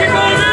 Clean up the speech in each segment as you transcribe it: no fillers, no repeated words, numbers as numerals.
Keep going,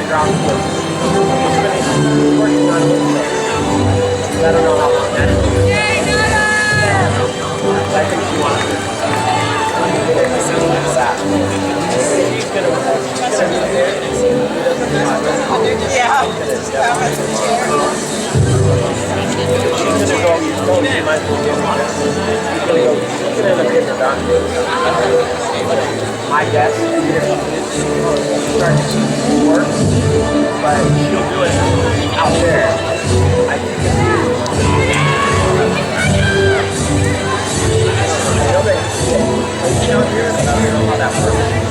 ground floor. He's working on it. I don't know how long that is. I think she wants to. She's gonna go. You told me you might be getting this. She's gonna go. She's gonna end up getting it done. My guess is she'll start to work, but she'll do it out there. I think it's here, I don't know how that works.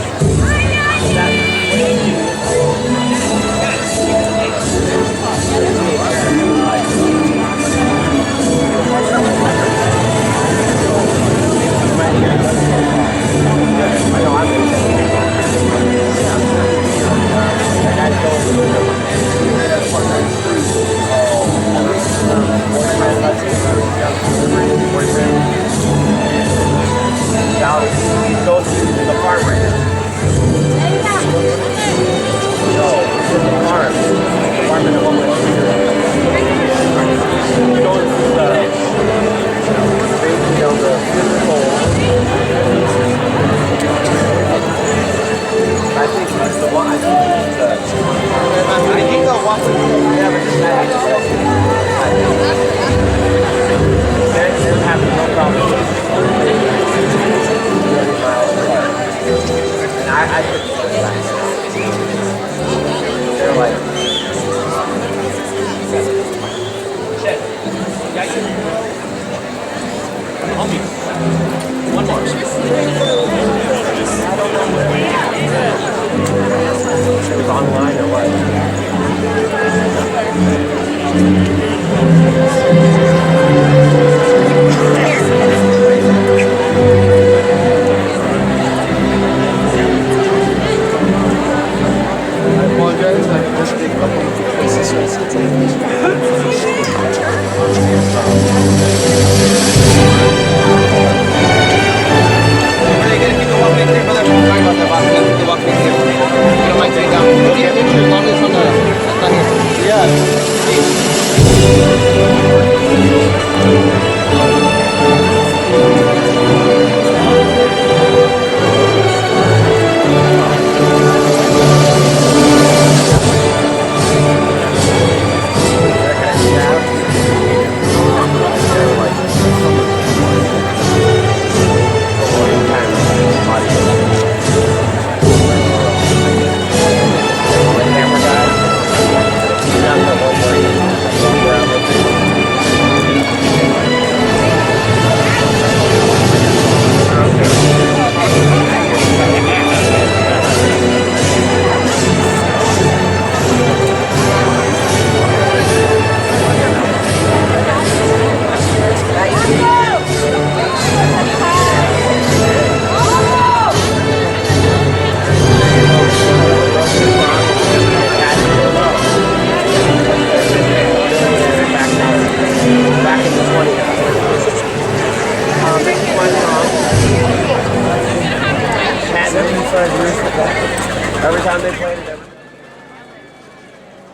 Every time they played it.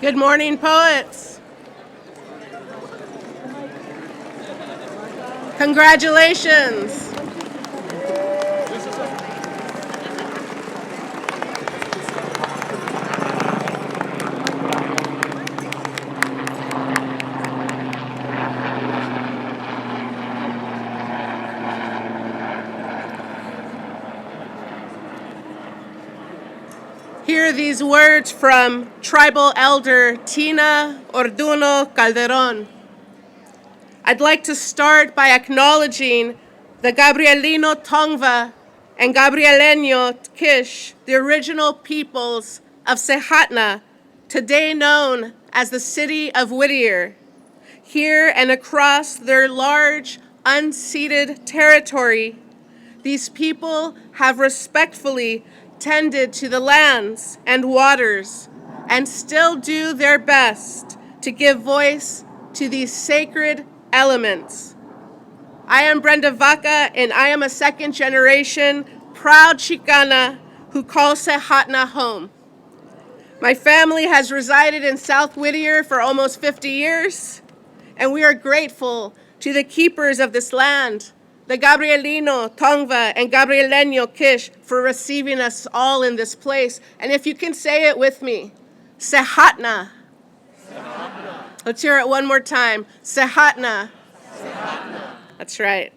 Good morning, poets. Congratulations. Hear these words from Tribal Elder Tina Orduno Calderon. I'd like to start by acknowledging the Gabrielino Tongva and Gabrieleño Kish, the original peoples of Sejatna, today known as the city of Whittier. Here and across their large, unceded territory, these people have respectfully tended to the lands and waters and still do their best to give voice to these sacred elements. I am Brenda Vaca, and I am a second-generation proud Chicana who calls Sejatna home. My family has resided in South Whittier for almost 50 years, and we are grateful to the keepers of this land, the Gabrielino, Tongva, and Gabrieleño Kish, for receiving us all in this place. And if you can say it with me, Sehatna. Let's hear it one more time. Sehatna. That's right.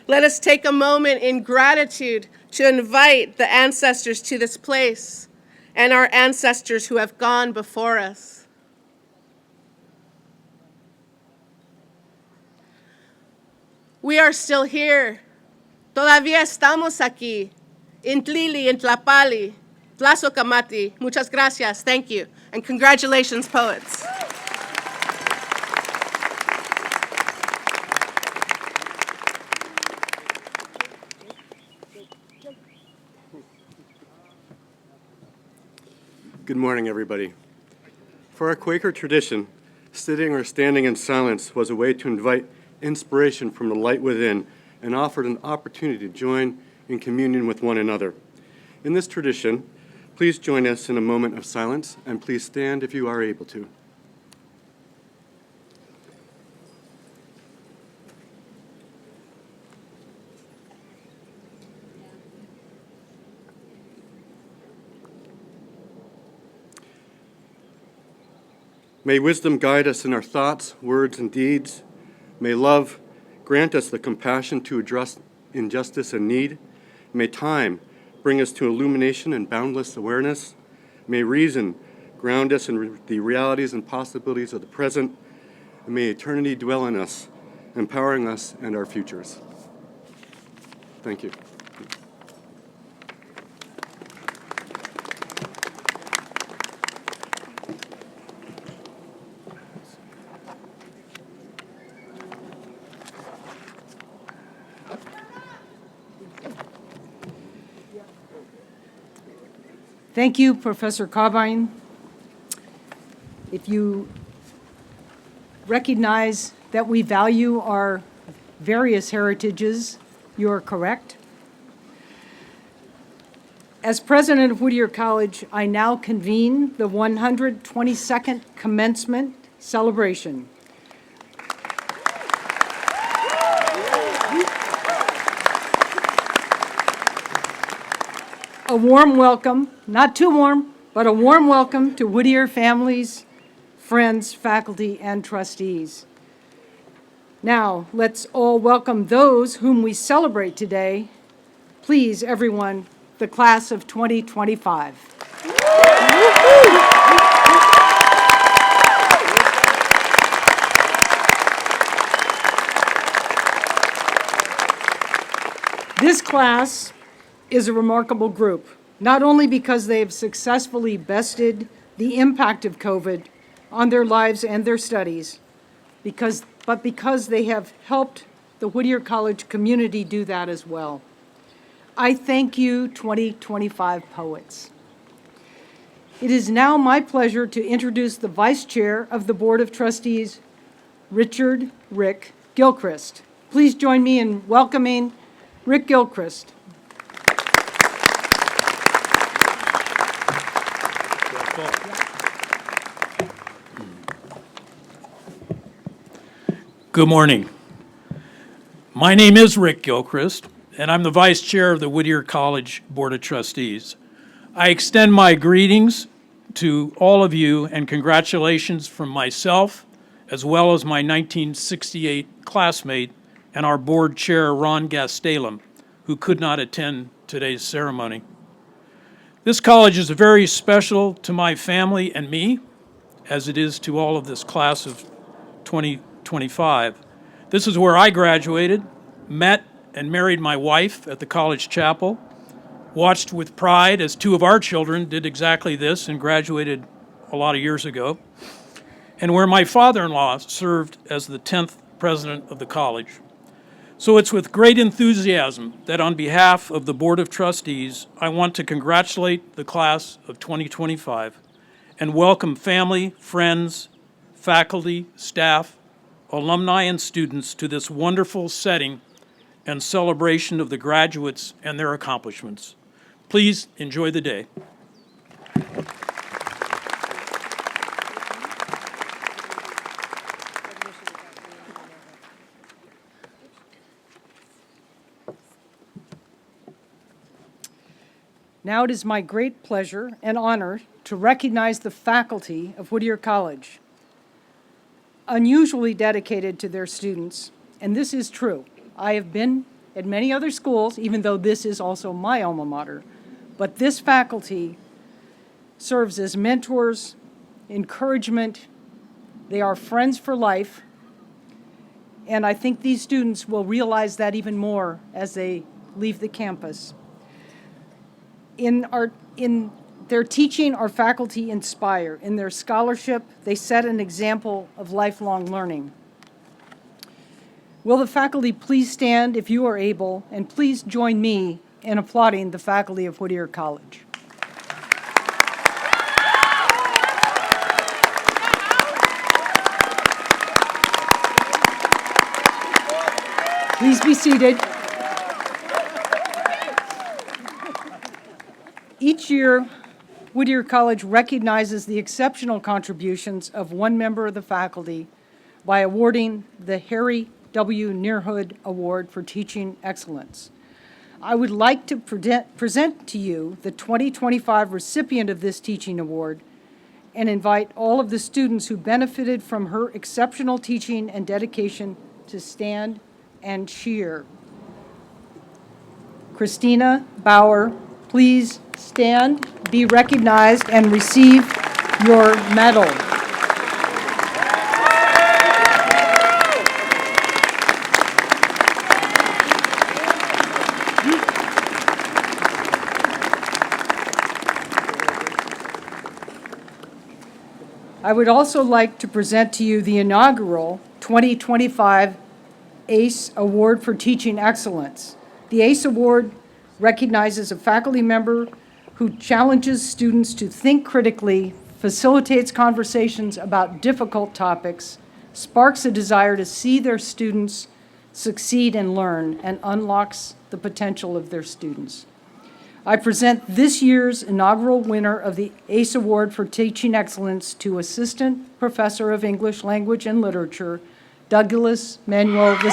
Let us take a moment in gratitude to invite the ancestors to this place and our ancestors who have gone before us. We are still here. Todavía estamos aquí. In Tlili, in Tlapali, Tlazocamati. Muchas gracias. Thank you. And congratulations, poets. Good morning, everybody. For our Quaker tradition, sitting or standing in silence was a way to invite inspiration from the light within and offered an opportunity to join in communion with one another. In this tradition, please join us in a moment of silence, and please stand if you are able to. May wisdom guide us in our thoughts, words, and deeds. May love grant us the compassion to address injustice and need. May time bring us to illumination and boundless awareness. May reason ground us in the realities and possibilities of the present. And may eternity dwell in us, empowering us and our futures. Thank you. Thank you, Professor Carbine. If you recognize that we value our various heritages, you are correct. As president of Whittier College, I now convene the 122nd Commencement celebration. A warm welcome, not too warm, but a warm welcome to Whittier families, friends, faculty, and trustees. Now, let's all welcome those whom we celebrate today. Please, everyone, the class of 2025. This class is a remarkable group, not only because they have successfully bested the impact of COVID on their lives and their studies, but because they have helped the Whittier College community do that as well. I thank you, 2025 poets. It is now my pleasure to introduce the Vice Chair of the Board of Trustees, Richard Rick Gilchrist. Please join me in welcoming Rick Gilchrist. Good morning. My name is Rick Gilchrist, and I'm the Vice Chair of the Whittier College Board of Trustees. I extend my greetings to all of you and congratulations from myself, as well as my 1968 classmate and our board chair, Ron Gastelum, who could not attend today's ceremony. This college is very special to my family and me, as it is to all of this class of 2025. This is where I graduated, met and married my wife at the college chapel, watched with pride as two of our children did exactly this and graduated a lot of years ago, and where my father-in-law served as the 10th president of the college. So it's with great enthusiasm that on behalf of the Board of Trustees, I want to congratulate the class of 2025 and welcome family, friends, faculty, staff, alumni, and students to this wonderful setting and celebration of the graduates and their accomplishments. Please enjoy the day. Now it is my great pleasure and honor to recognize the faculty of Whittier College, unusually dedicated to their students, and this is true. I have been at many other schools, even though this is also my alma mater, but this faculty serves as mentors, encouragement. They are friends for life, and I think these students will realize that even more as they leave the campus. In their teaching, our faculty inspire. In their scholarship, they set an example of lifelong learning. Will the faculty please stand if you are able, and please join me in applauding the faculty of Whittier College. Please be seated. Each year, Whittier College recognizes the exceptional contributions of one member of the faculty by awarding the Harry W. Nearhood Award for Teaching Excellence. I would like to present to you the 2025 recipient of this teaching award and invite all of the students who benefited from her exceptional teaching and dedication to stand and cheer. Christina Bauer, please stand, be recognized, and receive your medal. I would also like to present to you the inaugural 2025 ACE Award for Teaching Excellence. The ACE Award recognizes a faculty member who challenges students to think critically, facilitates conversations about difficult topics, sparks a desire to see their students succeed and learn, and unlocks the potential of their students. I present this year's inaugural winner of the ACE Award for Teaching Excellence to Assistant Professor of English Language and Literature, Douglas Manuel II.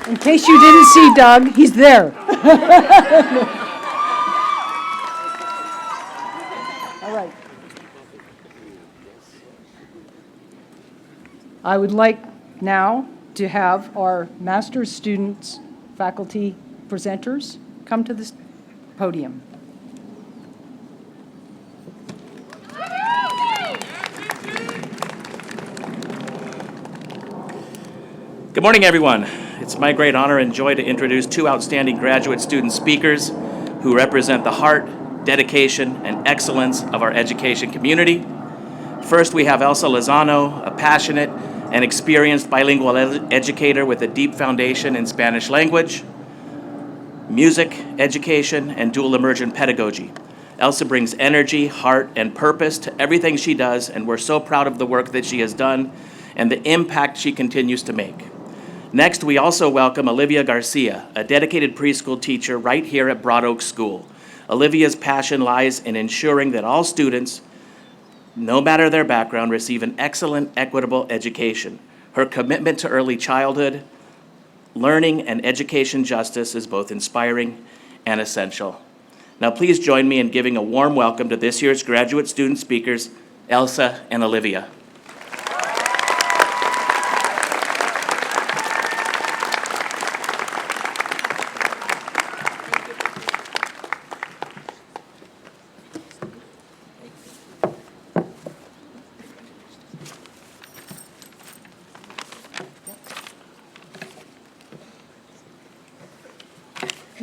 In case you didn't see Doug, he's there. All right. I would like now to have our master's students, faculty presenters come to this podium. Good morning, everyone. It's my great honor and joy to introduce two outstanding graduate student speakers who represent the heart, dedication, and excellence of our education community. First, we have Elsa Lozano, a passionate and experienced bilingual educator with a deep foundation in Spanish language, music, education, and dual immersion pedagogy. Elsa brings energy, heart, and purpose to everything she does, and we're so proud of the work that she has done and the impact she continues to make. Next, we also welcome Olivia Garcia, a dedicated preschool teacher right here at Broad Oak School. Olivia's passion lies in ensuring that all students, no matter their background, receive an excellent, equitable education. Her commitment to early childhood, learning, and education justice is both inspiring and essential. Now, please join me in giving a warm welcome to this year's graduate student speakers, Elsa and Olivia.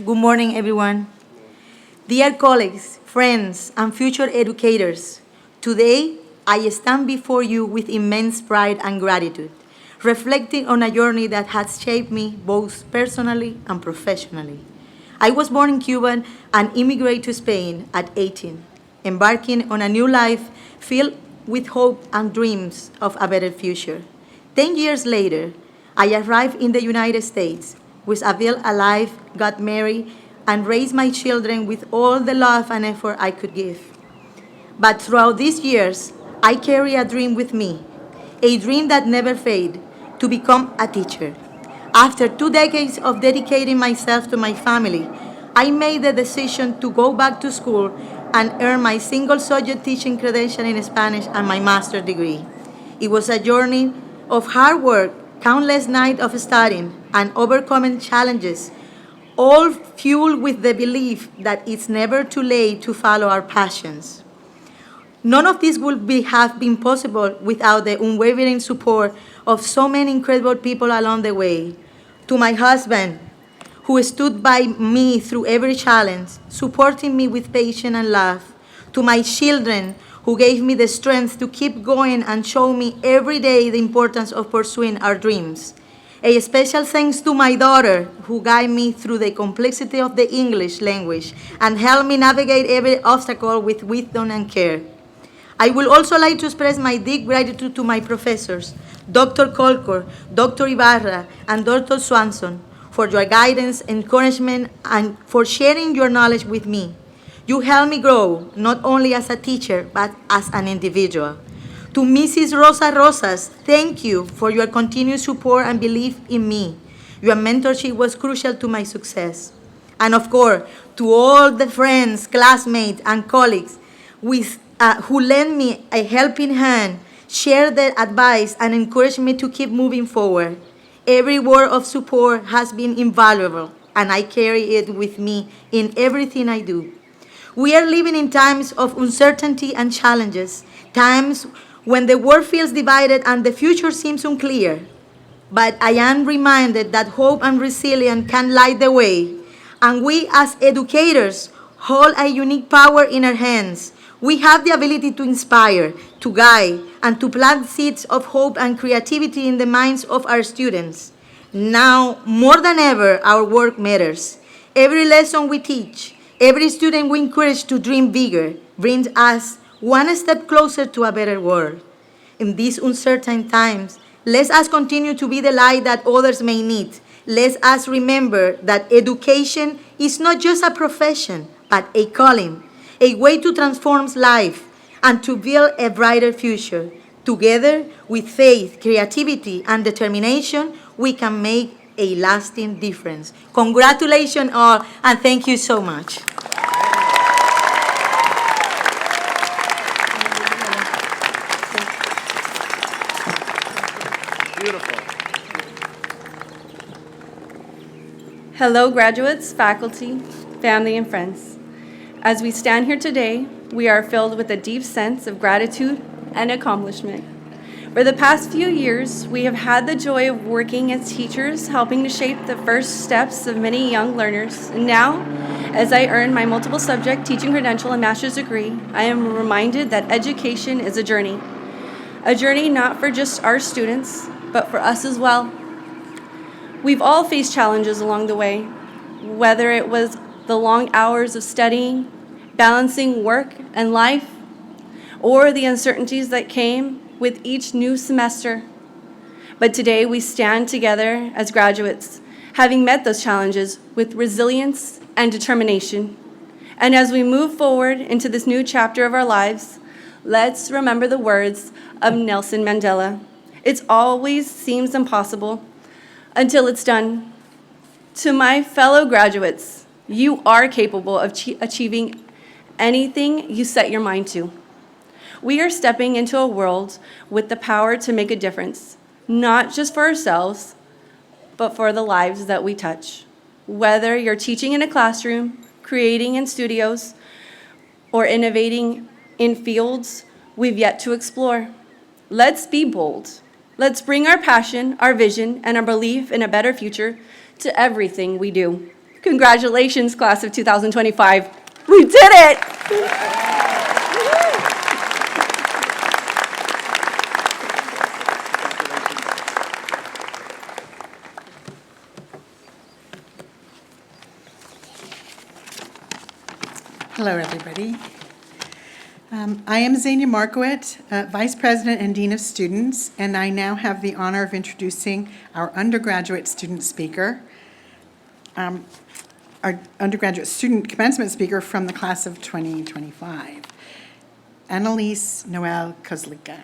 Good morning, everyone. Dear colleagues, friends, and future educators, today I stand before you with immense pride and gratitude, reflecting on a journey that has shaped me both personally and professionally. I was born in Cuba and immigrated to Spain at 18, embarking on a new life filled with hope and dreams of a better future. 10 years later, I arrived in the United States, was still alive, got married, and raise my children with all the love and effort I could give. But throughout these years, I carry a dream with me, a dream that never fades, to become a teacher. After 2 decades of dedicating myself to my family, I made the decision to go back to school and earn my single subject teaching credential in Spanish and my master's degree. It was a journey of hard work, countless nights of studying, and overcoming challenges, all fueled with the belief that it's never too late to follow our passions. None of this would have been possible without the unwavering support of so many incredible people along the way. To my husband, who stood by me through every challenge, supporting me with patience and love. To my children, who gave me the strength to keep going and show me every day the importance of pursuing our dreams. A special thanks to my daughter, who guided me through the complexity of the English language and helped me navigate every obstacle with wisdom and care. I would also like to express my deep gratitude to my professors, Dr. Colcor, Dr. Ibarra, and Dr. Swanson, for your guidance, encouragement, and for sharing your knowledge with me. You helped me grow, not only as a teacher, but as an individual. To Mrs. Rosa Rosas, thank you for your continued support and belief in me. Your mentorship was crucial to my success. And of course, to all the friends, classmates, and colleagues who lent me a helping hand, shared their advice, and encouraged me to keep moving forward. Every word of support has been invaluable, and I carry it with me in everything I do. We are living in times of uncertainty and challenges, times when the world feels divided and the future seems unclear. But I am reminded that hope and resilience can light the way, and we as educators hold a unique power in our hands. We have the ability to inspire, to guide, and to plant seeds of hope and creativity in the minds of our students. Now, more than ever, our work matters. Every lesson we teach, every student we encourage to dream bigger, brings us one step closer to a better world. In these uncertain times, let us continue to be the light that others may need. Let us remember that education is not just a profession, but a calling, a way to transform life and to build a brighter future. Together, with faith, creativity, and determination, we can make a lasting difference. Congratulations all, and thank you so much. Beautiful. Hello, graduates, faculty, family, and friends. As we stand here today, we are filled with a deep sense of gratitude and accomplishment. For the past few years, we have had the joy of working as teachers, helping to shape the first steps of many young learners. And now, as I earn my multiple subject teaching credential and master's degree, I am reminded that education is a journey not for just our students, but for us as well. We've all faced challenges along the way, whether it was the long hours of studying, balancing work and life, or the uncertainties that came with each new semester. But today we stand together as graduates, having met those challenges with resilience and determination. And as we move forward into this new chapter of our lives, let's remember the words of Nelson Mandela. It always seems impossible until it's done. To my fellow graduates, you are capable of achieving anything you set your mind to. We are stepping into a world with the power to make a difference, not just for ourselves, but for the lives that we touch. Whether you're teaching in a classroom, creating in studios, or innovating in fields we've yet to explore, let's be bold. Let's bring our passion, our vision, and our belief in a better future to everything we do. Congratulations, class of 2025. We did it! Hello, everybody. I am Xenia Markowitz, Vice President and Dean of Students, and I now have the honor of introducing our undergraduate student speaker. our undergraduate student commencement speaker from the class of 2025, Annalise Noel Kozlika.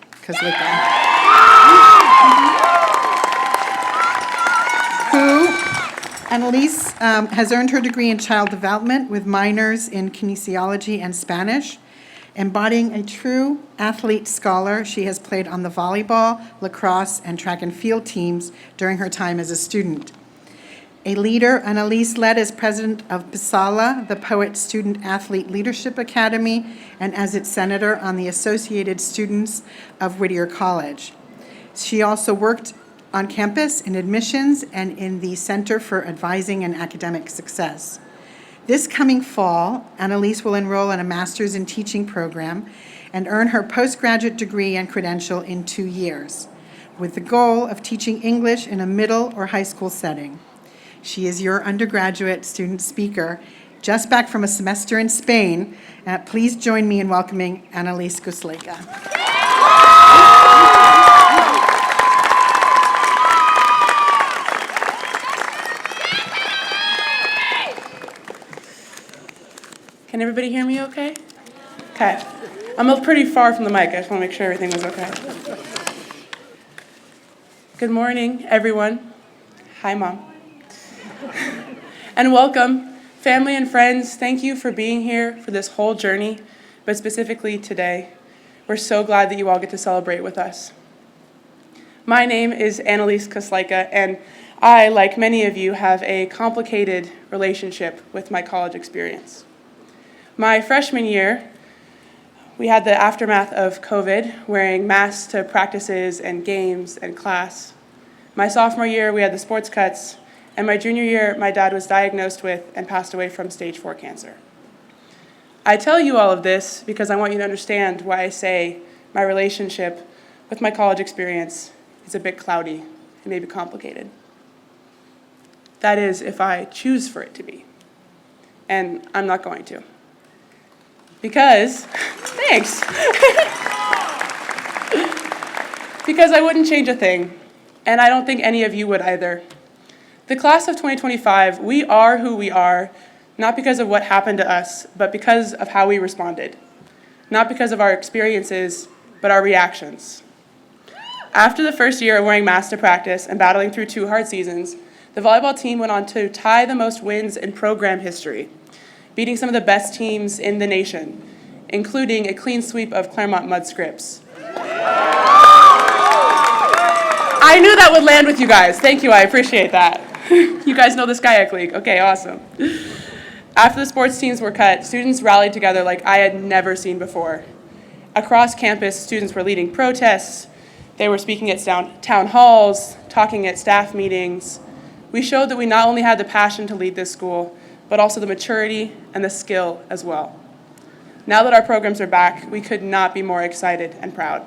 Annalise has earned her degree in child development with minors in kinesiology and Spanish. Embodying a true athlete scholar, she has played on the volleyball, lacrosse, and track and field teams during her time as a student. A leader, Annalise led as president of PSALA, the Poet Student Athlete Leadership Academy, and as its senator on the Associated Students of Whittier College. She also worked on campus in admissions and in the Center for Advising and Academic Success. This coming fall, Annalise will enroll in a master's in teaching program and earn her postgraduate degree and credential in 2 years, with the goal of teaching English in a middle or high school setting. She is your undergraduate student speaker, just back from a semester in Spain. Please join me in welcoming Annalise Kozlika. Can everybody hear me okay? Okay. I'm up pretty far from the mic. I just want to make sure everything was okay. Good morning, everyone. Hi, Mom. And welcome, family and friends. Thank you for being here for this whole journey, but specifically today. We're so glad that you all get to celebrate with us. My name is Annalise Kozlika, and I, like many of you, have a complicated relationship with my college experience. My freshman year, we had the aftermath of COVID, wearing masks to practices and games and class. My sophomore year, we had the sports cuts, and my junior year, my dad was diagnosed with and passed away from stage 4 cancer. I tell you all of this because I want you to understand why I say my relationship with my college experience is a bit cloudy and maybe complicated. That is, if I choose for it to be. And I'm not going to. Because, thanks. Because I wouldn't change a thing, and I don't think any of you would either. The class of 2025, we are who we are, not because of what happened to us, but because of how we responded. Not because of our experiences, but our reactions. After the first year of wearing masks to practice and battling through 2 hard seasons, the volleyball team went on to tie the most wins in program history, beating some of the best teams in the nation, including a clean sweep of Claremont Mudscripts. I knew that would land with you guys. Thank you, I appreciate that. You guys know the Skyac League. Okay, awesome. After the sports teams were cut, students rallied together like I had never seen before. Across campus, students were leading protests. They were speaking at town halls, talking at staff meetings. We showed that we not only had the passion to lead this school, but also the maturity and the skill as well. Now that our programs are back, we could not be more excited and proud.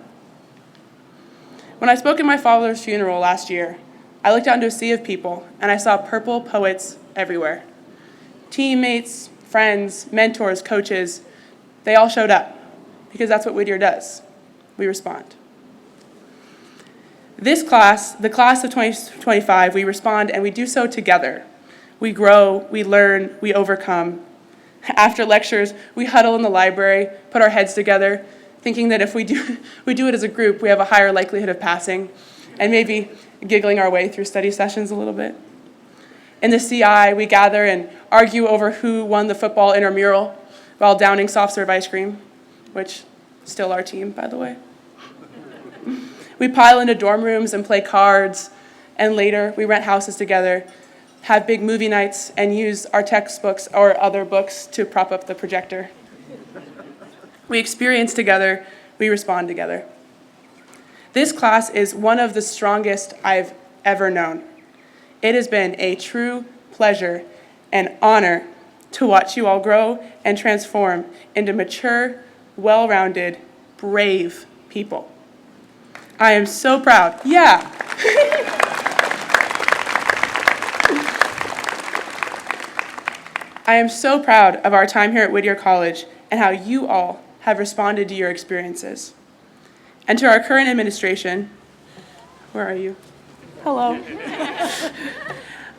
When I spoke at my father's funeral last year, I looked out into a sea of people, and I saw purple poets everywhere. Teammates, friends, mentors, coaches, they all showed up, because that's what Whittier does. We respond. This class, the class of 2025, we respond, and we do so together. We grow, we learn, we overcome. After lectures, we huddle in the library, put our heads together, thinking that if we do it as a group, we have a higher likelihood of passing, and maybe giggling our way through study sessions a little bit. In the CI, we gather and argue over who won the football intramural while downing soft serve ice cream, which still our team, by the way. We pile into dorm rooms and play cards, and later we rent houses together, have big movie nights, and use our textbooks or other books to prop up the projector. We experience together, we respond together. This class is one of the strongest I've ever known. It has been a true pleasure and honor to watch you all grow and transform into mature, well-rounded, brave people. I am so proud. Yeah. I am so proud of our time here at Whittier College and how you all have responded to your experiences. And to our current administration, where are you? Hello.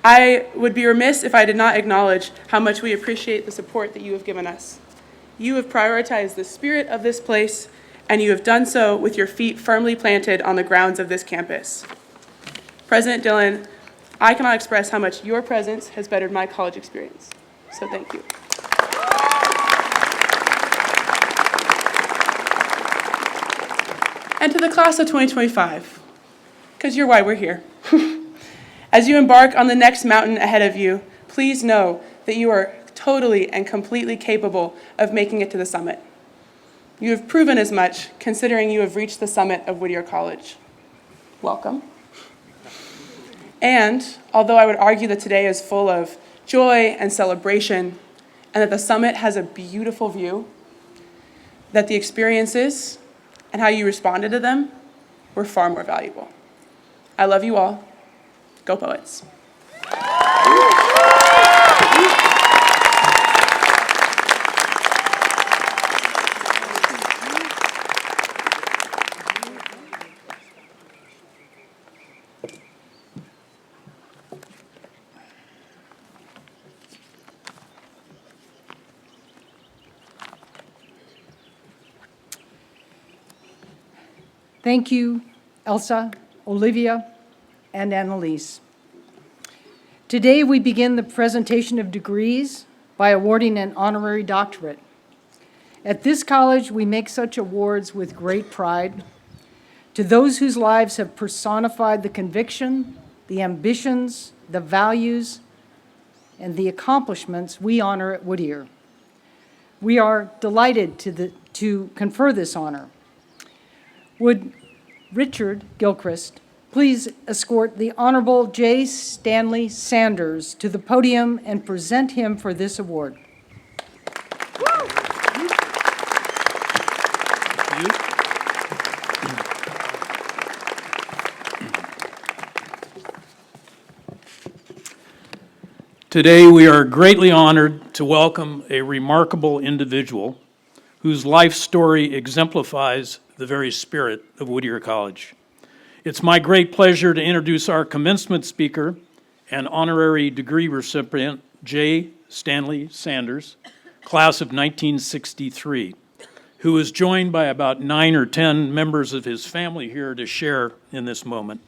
I would be remiss if I did not acknowledge how much we appreciate the support that you have given us. You have prioritized the spirit of this place, and you have done so with your feet firmly planted on the grounds of this campus. President Dillon, I cannot express how much your presence has bettered my college experience, so thank you. And to the class of 2025, because you're why we're here. As you embark on the next mountain ahead of you, please know that you are totally and completely capable of making it to the summit. You have proven as much, considering you have reached the summit of Whittier College. Welcome. And although I would argue that today is full of joy and celebration, and that the summit has a beautiful view, that the experiences and how you responded to them were far more valuable. I love you all. Go Poets. Thank you, Elsa, Olivia, and Annalise. Today, we begin the presentation of degrees by awarding an honorary doctorate. At this college, we make such awards with great pride. To those whose lives have personified the conviction, the ambitions, the values, and the accomplishments we honor at Whittier. We are delighted to confer this honor. Would Richard Gilchrist please escort the Honorable J. Stanley Sanders to the podium and present him for this award. Today, we are greatly honored to welcome a remarkable individual whose life story exemplifies the very spirit of Whittier College. It's my great pleasure to introduce our commencement speaker and honorary degree recipient, J. Stanley Sanders, class of 1963, who is joined by about 9 or 10 members of his family here to share in this moment.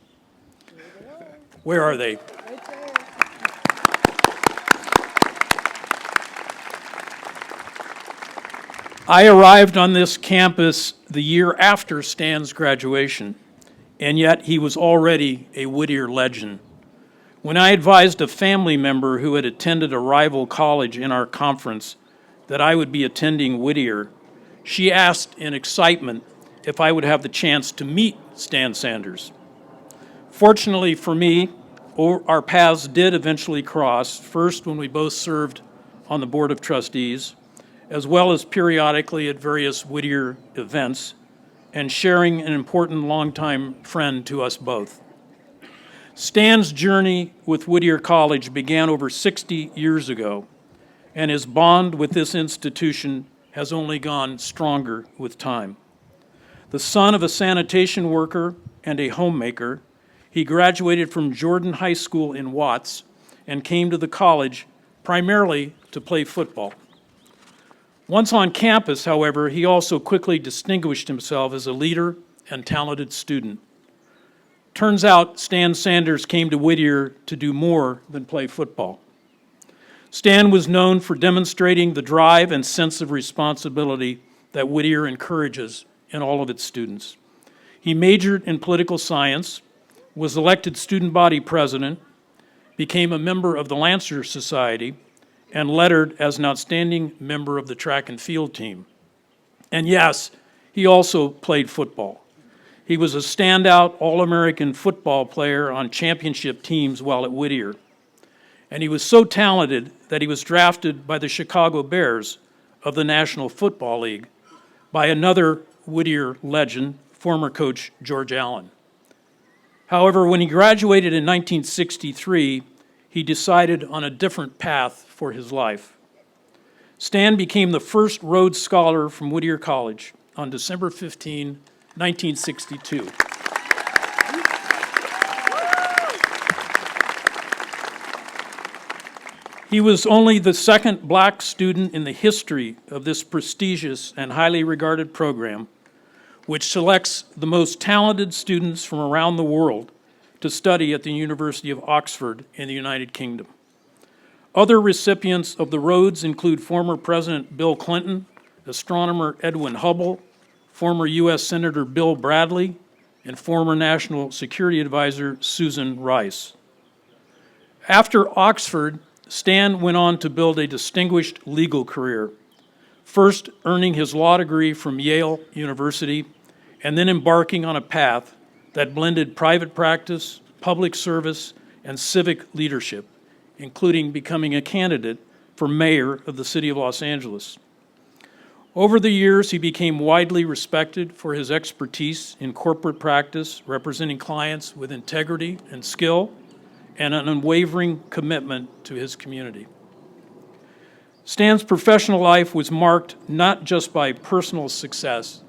Where are they? I arrived on this campus the year after Stan's graduation, and yet he was already a Whittier legend. When I advised a family member who had attended a rival college in our conference that I would be attending Whittier, she asked in excitement if I would have the chance to meet Stan Sanders. Fortunately for me, our paths did eventually cross, first when we both served on the Board of Trustees, as well as periodically at various Whittier events, and sharing an important longtime friend to us both. Stan's journey with Whittier College began over 60 years ago, and his bond with this institution has only gone stronger with time. The son of a sanitation worker and a homemaker, he graduated from Jordan High School in Watts and came to the college primarily to play football. Once on campus, however, he also quickly distinguished himself as a leader and talented student. Turns out Stan Sanders came to Whittier to do more than play football. Stan was known for demonstrating the drive and sense of responsibility that Whittier encourages in all of its students. He majored in political science, was elected student body president, became a member of the Lancer Society, and lettered as an outstanding member of the track and field team. And yes, he also played football. He was a standout All-American football player on championship teams while at Whittier. And he was so talented that he was drafted by the Chicago Bears of the National Football League by another Whittier legend, former coach George Allen. However, when he graduated in 1963, he decided on a different path for his life. Stan became the first Rhodes Scholar from Whittier College on December 15, 1962. He was only the second black student in the history of this prestigious and highly regarded program, which selects the most talented students from around the world to study at the University of Oxford in the United Kingdom. Other recipients of the Rhodes include former President Bill Clinton, astronomer Edwin Hubble, former U.S. Senator Bill Bradley, and former National Security Advisor Susan Rice. After Oxford, Stan went on to build a distinguished legal career, first earning his law degree from Yale University, and then embarking on a path that blended private practice, public service, and civic leadership, including becoming a candidate for mayor of the city of Los Angeles. Over the years, he became widely respected for his expertise in corporate practice, representing clients with integrity and skill, and an unwavering commitment to his community. Stan's professional life was marked not just by personal success,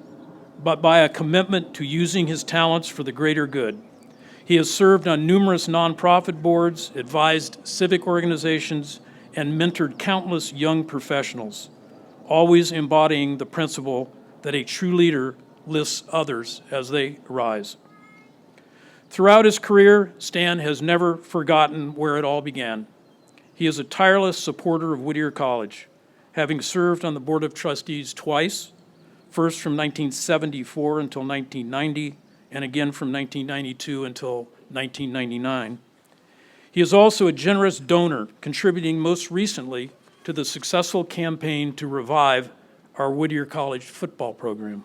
but by a commitment to using his talents for the greater good. He has served on numerous nonprofit boards, advised civic organizations, and mentored countless young professionals, always embodying the principle that a true leader lifts others as they rise. Throughout his career, Stan has never forgotten where it all began. He is a tireless supporter of Whittier College, having served on the Board of Trustees twice, first from 1974 until 1990, and again from 1992 until 1999. He is also a generous donor, contributing most recently to the successful campaign to revive our Whittier College football program.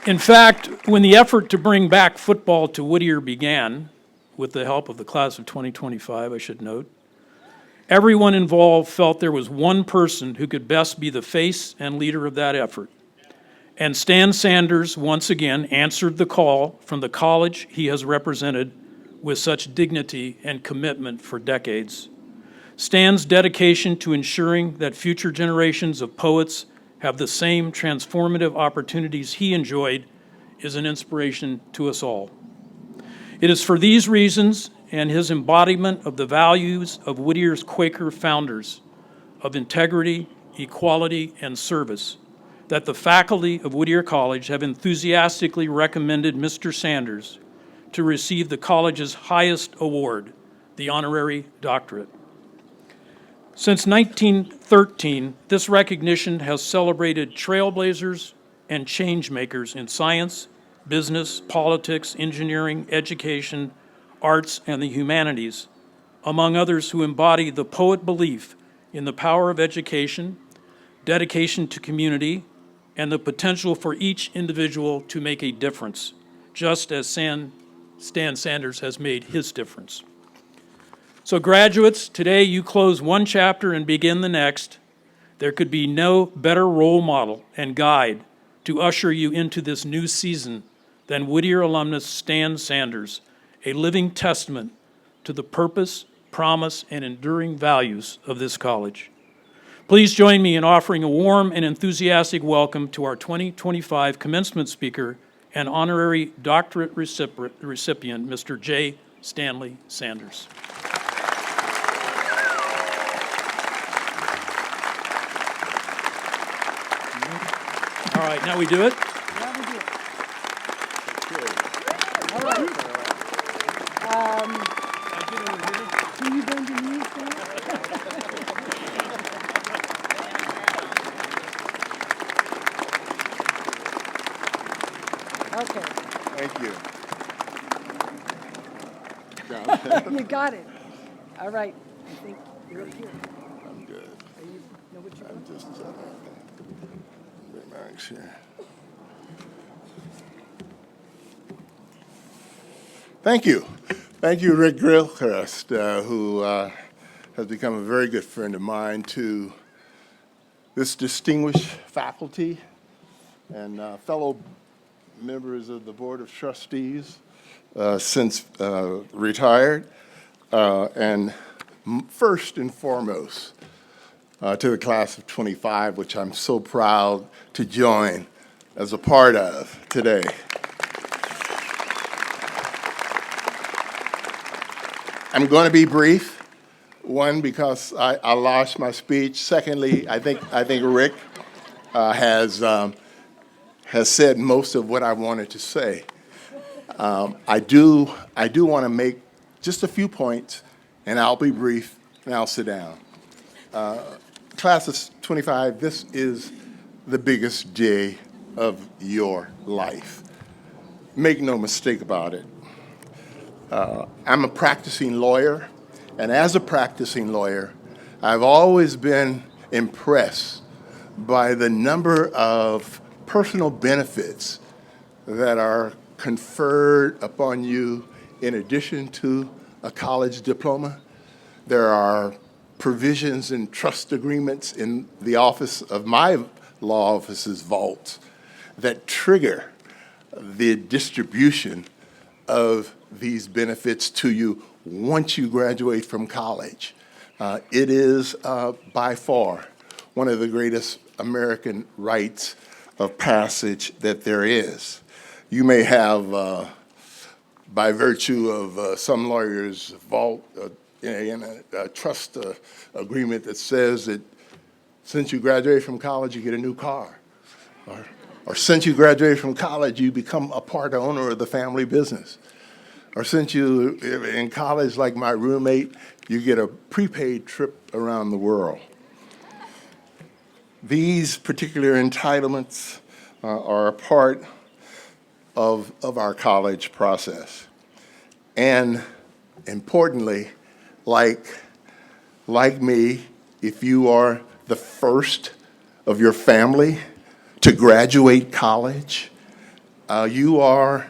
In fact, when the effort to bring back football to Whittier began, with the help of the class of 2025, I should note, everyone involved felt there was one person who could best be the face and leader of that effort. And Stan Sanders once again answered the call from the college he has represented with such dignity and commitment for decades. Stan's dedication to ensuring that future generations of poets have the same transformative opportunities he enjoyed is an inspiration to us all. It is for these reasons and his embodiment of the values of Whittier's Quaker founders of integrity, equality, and service that the faculty of Whittier College have enthusiastically recommended Mr. Sanders to receive the college's highest award, the honorary doctorate. Since 1913, this recognition has celebrated trailblazers and change-makers in science, business, politics, engineering, education, arts, and the humanities, among others who embody the poet belief in the power of education, dedication to community, and the potential for each individual to make a difference, just as Stan Sanders has made his difference. So graduates, today you close one chapter and begin the next. There could be no better role model and guide to usher you into this new season than Whittier alumnus Stan Sanders, a living testament to the purpose, promise, and enduring values of this college. Please join me in offering a warm and enthusiastic welcome to our 2025 commencement speaker and honorary doctorate recipient, Mr. J. Stanley Sanders. All right, now we do it. All right. Can you bend your knees down? Okay. Thank you. You got it. All right. I think you're up here. I'm good. You know what you're I'm doing? just relax here. Thank you. Thank you, Rick Gilchrist, who has become a very good friend of mine, to this distinguished faculty and fellow members of the Board of Trustees since retired, and first and foremost to the class of 25, which I'm so proud to join as a part of today. I'm going to be brief. One, because I lost my speech. Secondly, I think Rick has said most of what I wanted to say. I do want to make just a few points, and I'll be brief, and I'll sit down. Class of 25, this is the biggest day of your life. Make no mistake about it. I'm a practicing lawyer, and as a practicing lawyer, I've always been impressed by the number of personal benefits that are conferred upon you in addition to a college diploma. There are provisions and trust agreements in the office of my law office's vault that trigger the distribution of these benefits to you once you graduate from college. It is by far one of the greatest American rites of passage that there is. You may have, by virtue of some lawyers' vault, a trust agreement that says that since you graduate from college, you get a new car. Or since you graduate from college, you become a part owner of the family business. Or since you, in college, like my roommate, you get a prepaid trip around the world. These particular entitlements are a part of our college process. And importantly, like me, if you are the first of your family to graduate college, you are,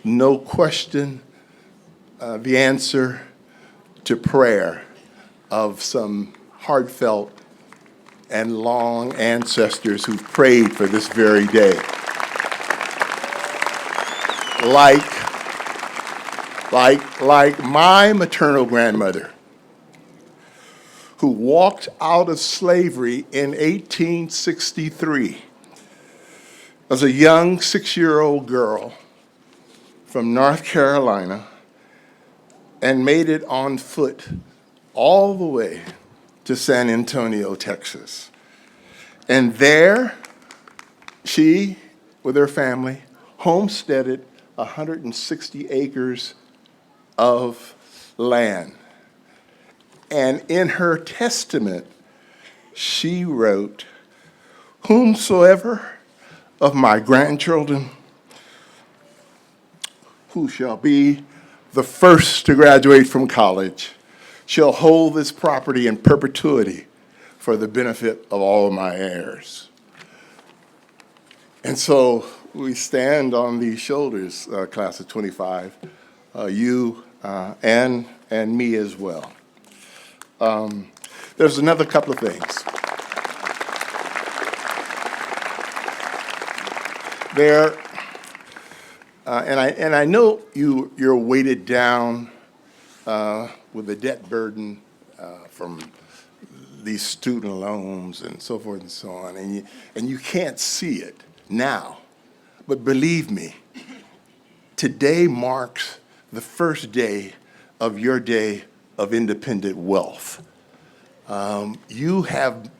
no question, the answer to prayer of some heartfelt and long ancestors who prayed for this very day. Like my maternal grandmother, who walked out of slavery in 1863 as a young 6-year-old girl from North Carolina and made it on foot all the way to San Antonio, Texas. And there, she, with her family, homesteaded 160 acres of land. And in her testament, she wrote, "Whomsoever of my grandchildren who shall be the first to graduate from college shall hold this property in perpetuity for the benefit of all of my heirs." And so we stand on these shoulders, class of 25, you and me as well. There's another couple of things. There, and I know you're weighted down with the debt burden from these student loans and so forth and so on, and you can't see it now. But believe me, today marks the first day of your day of independent wealth. You have,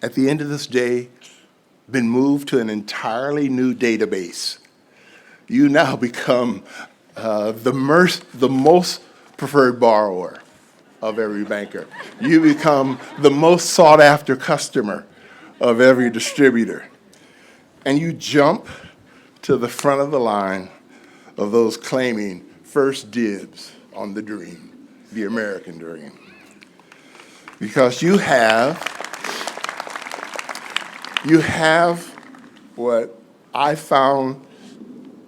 at the end of this day, been moved to an entirely new database. You now become the most preferred borrower of every banker. You become the most sought-after customer of every distributor. And you jump to the front of the line of those claiming first dibs on the dream, the American dream. Because you have what I found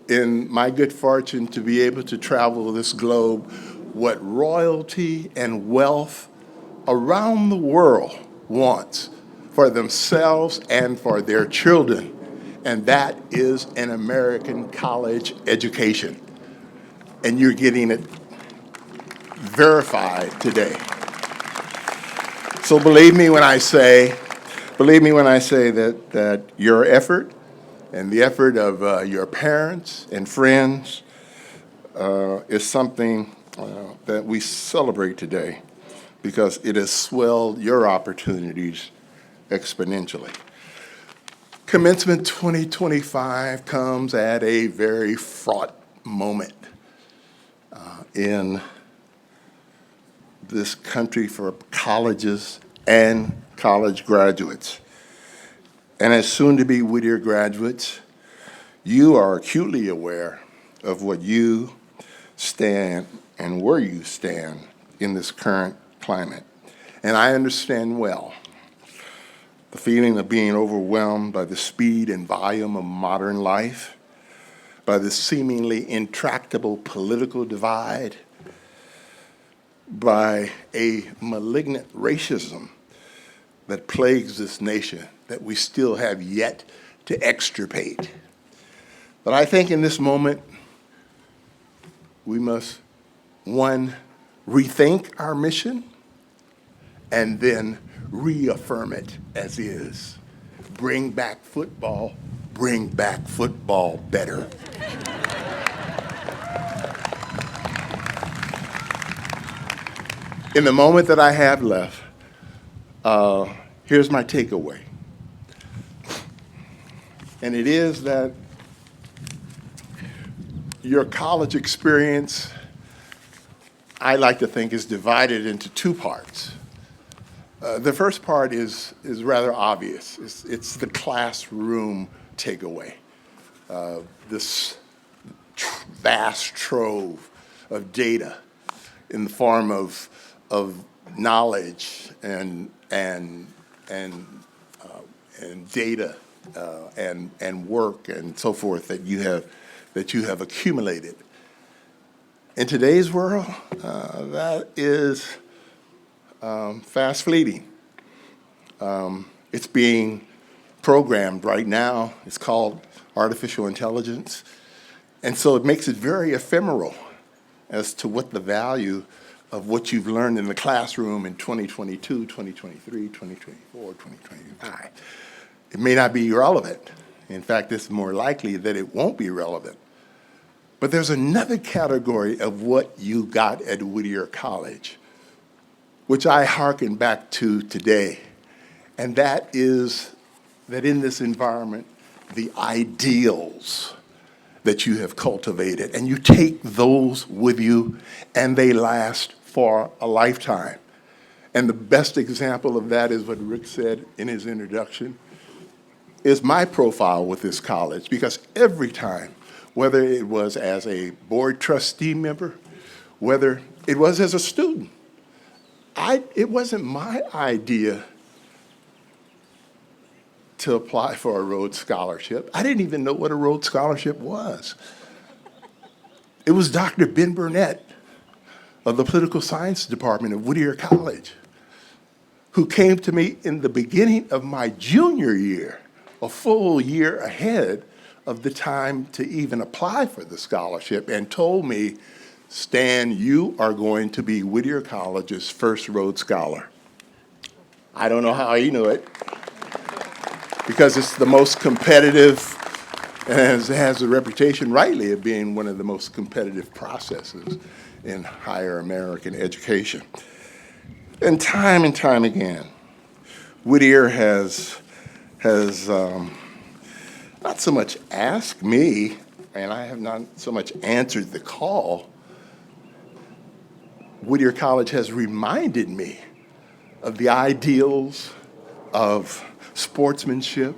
in my good fortune to be able to travel this globe, what royalty and wealth around the world wants for themselves and for their children, and that is an American college education. And you're getting it verified today. So believe me when I say that your effort and the effort of your parents and friends is something that we celebrate today because it has swelled your opportunities exponentially. Commencement 2025 comes at a very fraught moment in this country for colleges and college graduates. And as soon-to-be Whittier graduates, you are acutely aware of what you stand and where you stand in this current climate. And I understand well the feeling of being overwhelmed by the speed and volume of modern life, by the seemingly intractable political divide, by a malignant racism that plagues this nation that we still have yet to extirpate. But I think in this moment, we must, one, rethink our mission, and then reaffirm it as is. Bring back football better. In the moment that I have left, here's my takeaway. And it is that your college experience, I like to think, is divided into two parts. The first part is rather obvious. It's the classroom takeaway. This vast trove of data in the form of knowledge and data and work and so forth that you have accumulated. In today's world, that is fast fleeting. It's being programmed right now. It's called artificial intelligence. And so it makes it very ephemeral as to what the value of what you've learned in the classroom in 2022, 2023, 2024, 2025. It may not be relevant. In fact, it's more likely that it won't be relevant. But there's another category of what you got at Whittier College, which I hearken back to today. And that is that in this environment, the ideals that you have cultivated, and you take those with you, and they last for a lifetime. And the best example of that is what Rick said in his introduction, is my profile with this college, because every time, whether it was as a board trustee member, whether it was as a student, it wasn't my idea to apply for a Rhodes Scholarship. I didn't even know what a Rhodes Scholarship was. It was Dr. Ben Burnett of the Political Science Department of Whittier College who came to me in the beginning of my junior year, a full year ahead of the time to even apply for the scholarship, and told me, Stan, you are going to be Whittier College's first Rhodes Scholar. I don't know how he knew it, because it's the most competitive, and has a reputation, rightly, of being one of the most competitive processes in higher American education. And time again, Whittier has not so much asked me, and I have not so much answered the call. Whittier College has reminded me of the ideals of sportsmanship,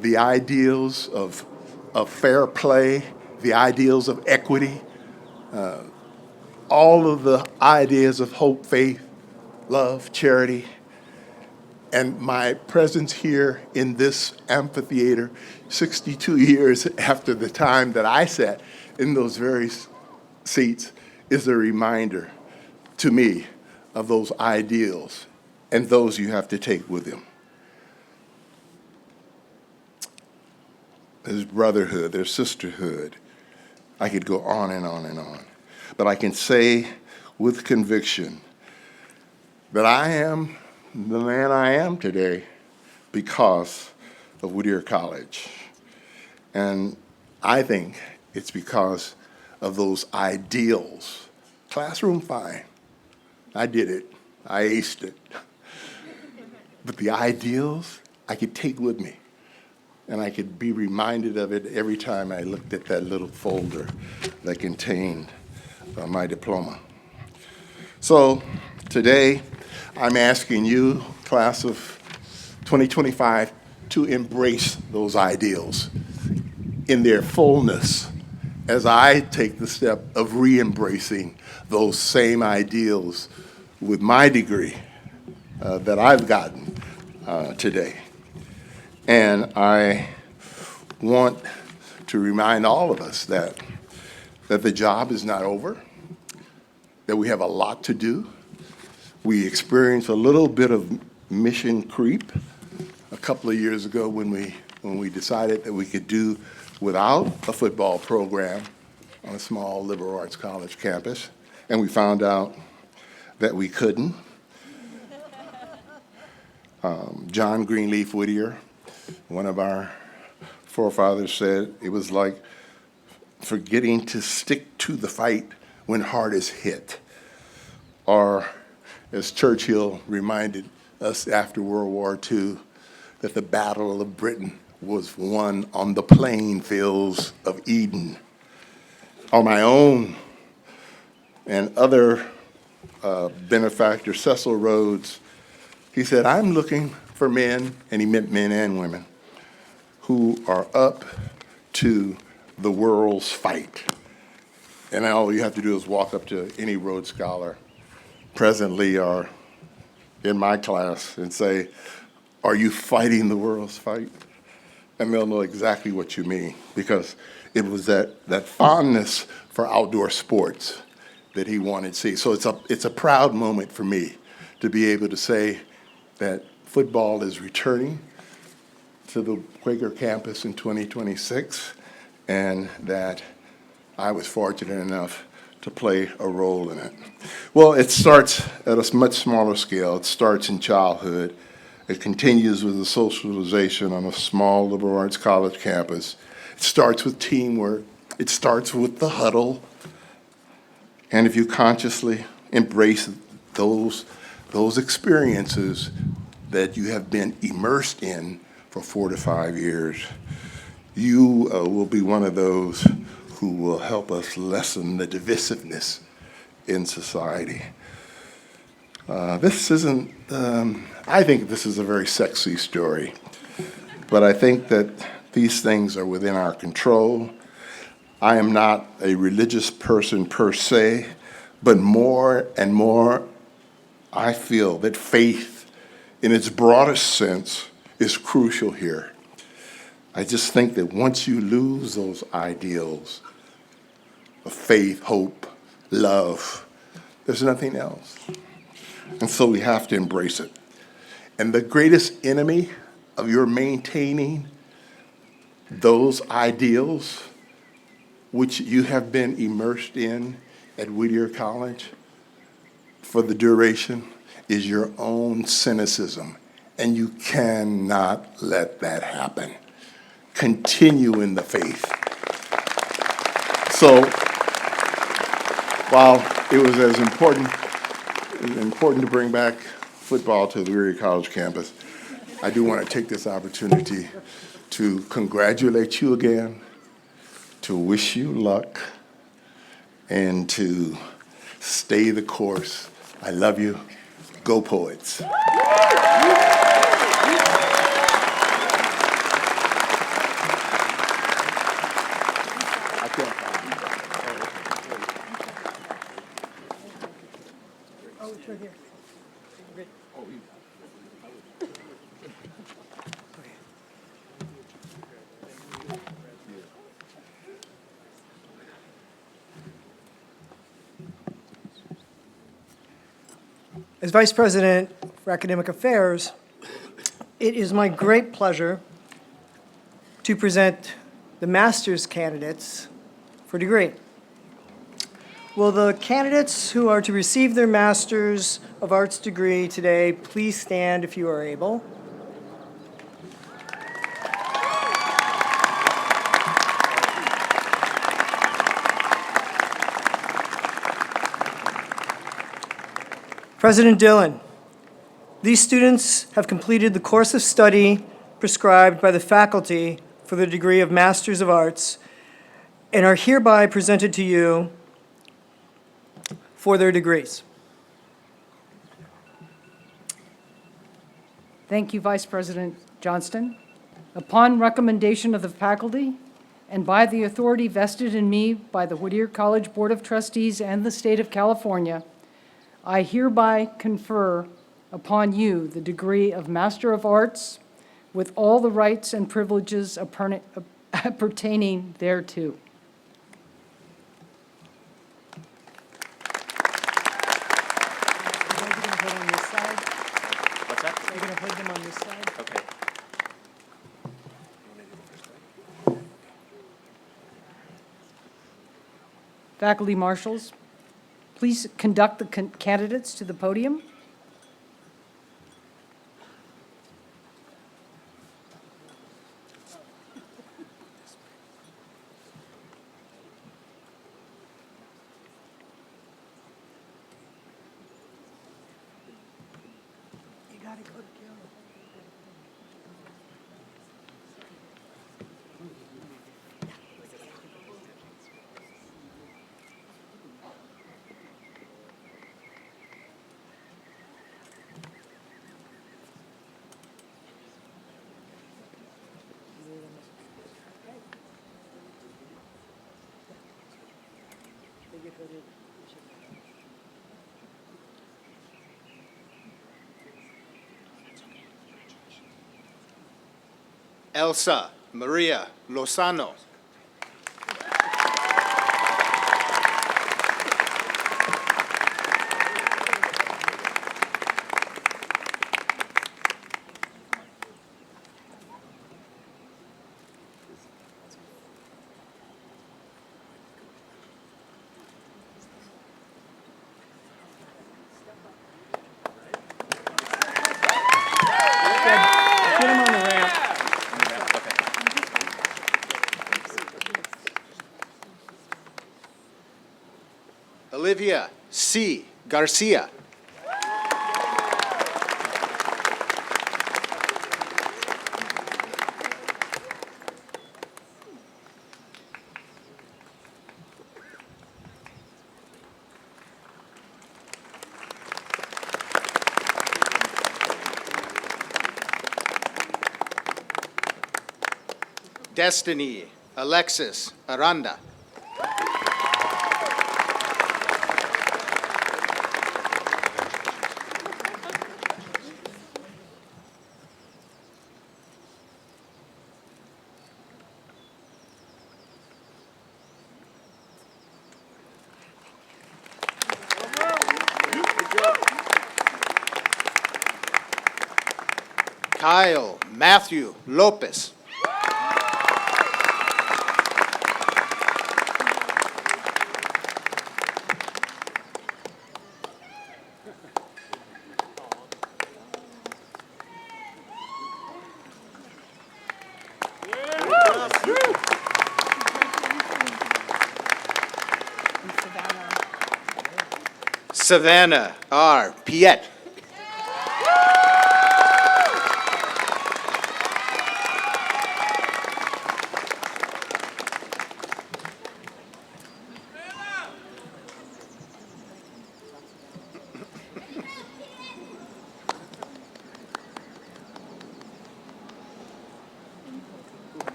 the ideals of fair play, the ideals of equity, all of the ideas of hope, faith, love, charity. And my presence here in this amphitheater, 62 years after the time that I sat in those very seats, is a reminder to me of those ideals and those you have to take with them. There's brotherhood, there's sisterhood. I could go on and on and on. But I can say with conviction that I am the man I am today because of Whittier College. And I think it's because of those ideals Classroom, fine. I did it. I aced it. But the ideals I could take with me, and I could be reminded of it every time I looked at that little folder that contained my diploma. So today, I'm asking you, class of 2025, to embrace those ideals in their fullness as I take the step of re-embracing those same ideals with my degree that I've gotten today. And I want to remind all of us that the job is not over, that we have a lot to do. We experienced a little bit of mission creep a couple of years ago when we decided that we could do without a football program on a small liberal arts college campus, and we found out that we couldn't. John Greenleaf Whittier, one of our forefathers, said it was like forgetting to stick to the fight when hard is hit. Or, as Churchill reminded us after World War II, that the Battle of Britain was won on the playing fields of Eden. On my own and other benefactor, Cecil Rhodes, he said, I'm looking for men, and he meant men and women, who are up to the world's fight. And all you have to do is walk up to any Rhodes Scholar presently or in my class and say, are you fighting the world's fight? And they'll know exactly what you mean, because it was that fondness for outdoor sports that he wanted to see. So it's a proud moment for me to be able to say that football is returning to the Quaker campus in 2026, and that I was fortunate enough to play a role in it. Well, it starts at a much smaller scale. It starts in childhood. It continues with the socialization on a small liberal arts college campus. It starts with teamwork. It starts with the huddle. And if you consciously embrace those experiences that you have been immersed in for 4 to 5 years, you will be one of those who will help us lessen the divisiveness in society. This isn't, I think this is a very sexy story, but I think that these things are within our control. I am not a religious person per se, but more and more I feel that faith in its broadest sense is crucial here. I just think that once you lose those ideals of faith, hope, love, there's nothing else. And so we have to embrace it. And the greatest enemy of your maintaining those ideals, which you have been immersed in at Whittier College for the duration, is your own cynicism. And you cannot let that happen. Continue in the faith. So, while it was as important to bring back football to the Whittier College campus, I do want to take this opportunity to congratulate you again, to wish you luck, and to stay the course. I love you. Go Poets. As Vice President for Academic Affairs, it is my great pleasure to present the master's candidates for degree. Will the candidates who are to receive their Master's of Arts degree today please stand if you are able? President Dillon, these students have completed the course of study prescribed by the faculty for the degree of Masters of Arts and are hereby presented to you for their degrees. Thank you, Vice President Johnston. Upon recommendation of the faculty and by the authority vested in me by the Whittier College Board of Trustees and the State of California, I hereby confer upon you the degree of Master of Arts with all the rights and privileges pertaining thereto. What's that? You're going to hold them on this side? Okay. Faculty marshals, please conduct the candidates to the podium. You got to go together. Elsa Maria Lozano. Get them on the ramp. Olivia C. Garcia. Destiny Alexis Aranda. Kyle Matthew Lopez. Savannah R. Piet.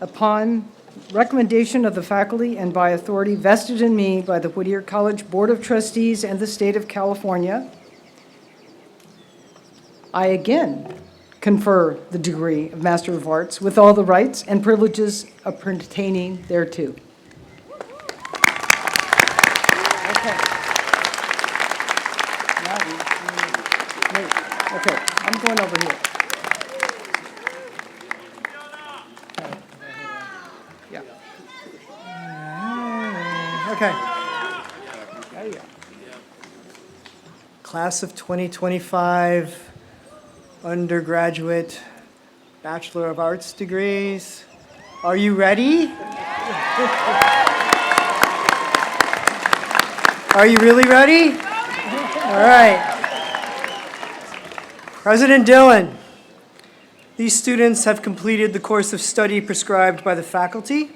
Upon recommendation of the faculty and by authority vested in me by the Whittier College Board of Trustees and the State of California, I again confer the degree of Master of Arts with all the rights and privileges pertaining thereto. Okay. Now okay, I'm going over here. Yeah. Okay. There you go. class of 2025 undergraduate Bachelor of Arts degrees. Are you ready? Are you really ready? All right. President Dillon, these students have completed the course of study prescribed by the faculty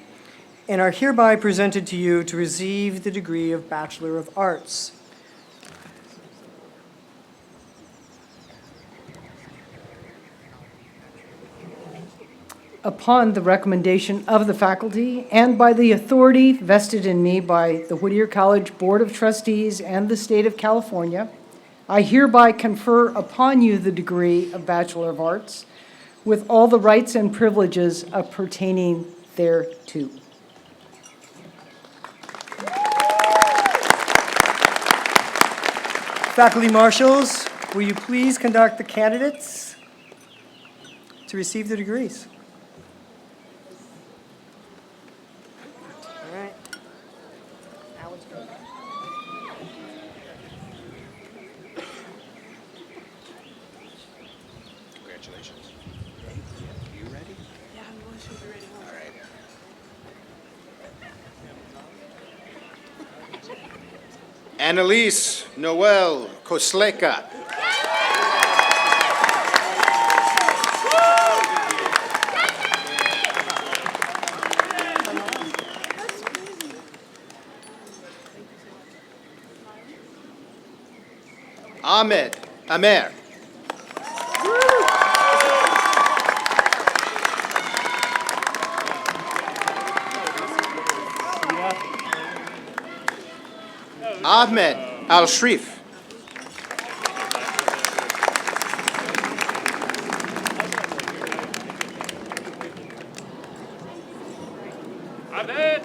and are hereby presented to you to receive the degree of Bachelor of Arts. Upon the recommendation of the faculty and by the authority vested in me by the Whittier College Board of Trustees and the State of California, I hereby confer upon you the degree of Bachelor of Arts with all the rights and privileges pertaining thereto. Faculty marshals, will you please conduct the candidates to receive the degrees? All right. Congratulations. You ready? Yeah, I'm going to be ready. All right. Annalise Noel Kosleka. Ahmed Amer. Ahmed Al-Shrif. Ahmed!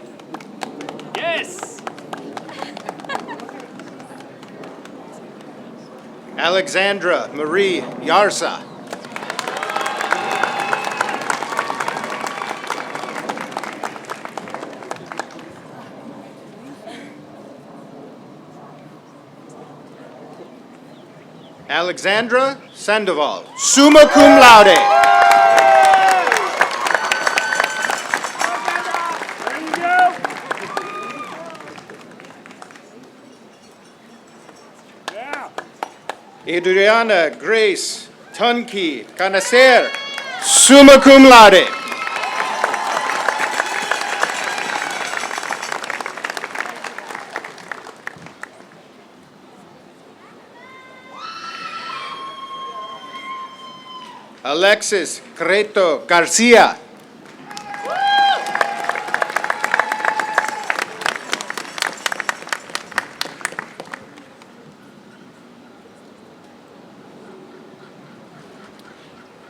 Yes! Alexandra Marie Yarsa. Alexandra Sandoval, summa cum laude. Adriana Grace Tunke Canacer, summa cum laude. Alexis Creto Garcia.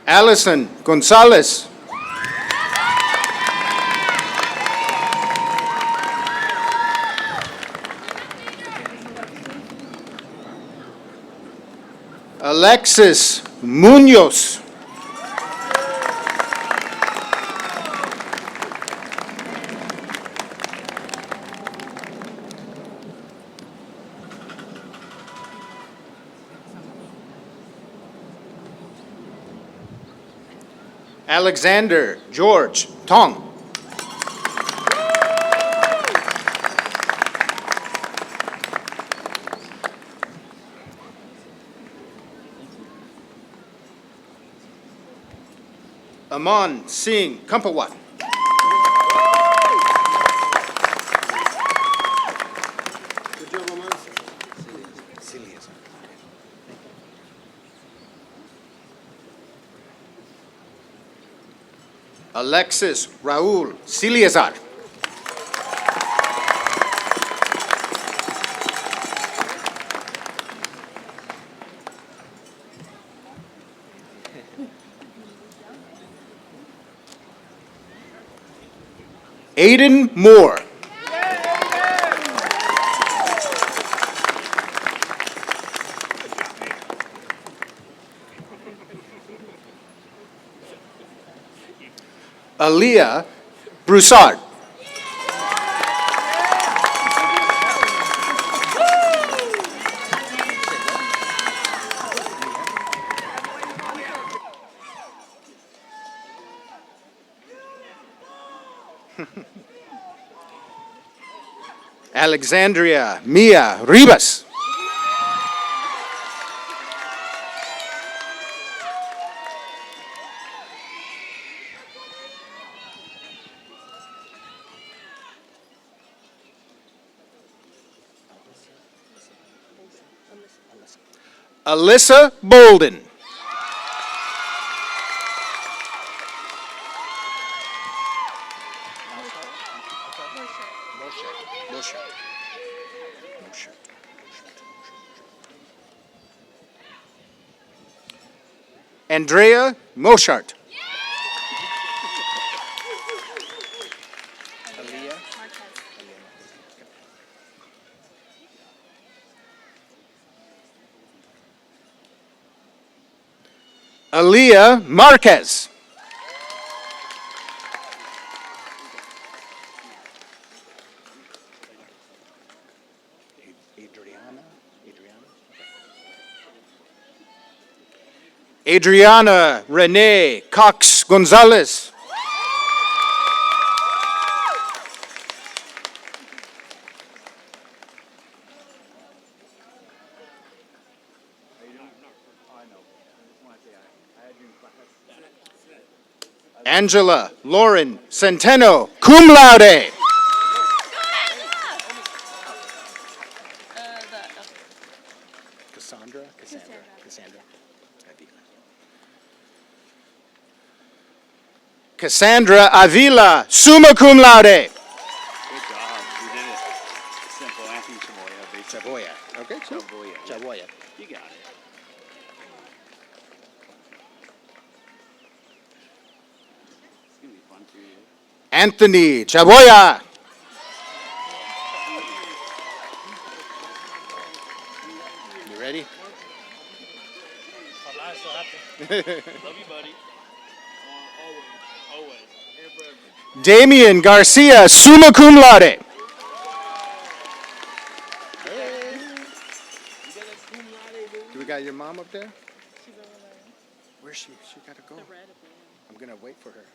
Allison Gonzalez. Alexis Munoz. Alexander George Tong. Aman Singh Kampawat. Alexis Raul Siliazar. Aiden Moore. Aaliyah Broussard. Alexandria Mia Ribas. Alyssa Bolden. Andrea Moshart. Aaliyah Marquez. Adriana Renee Cox Gonzalez. Angela Lauren Centeno, cum laude. Cassandra Avila, summa cum laude. Good job. You did it. Simple. Anthony Chaboya. Chaboya. Okay, cool. Chaboya. You got it. It's going to be fun for you. Anthony Chaboya. You ready? Love you, buddy. Always. And forever. Damian Garcia, summa cum laude. Do we got your mom up there? Where's she? She got to go. I'm going to wait for her.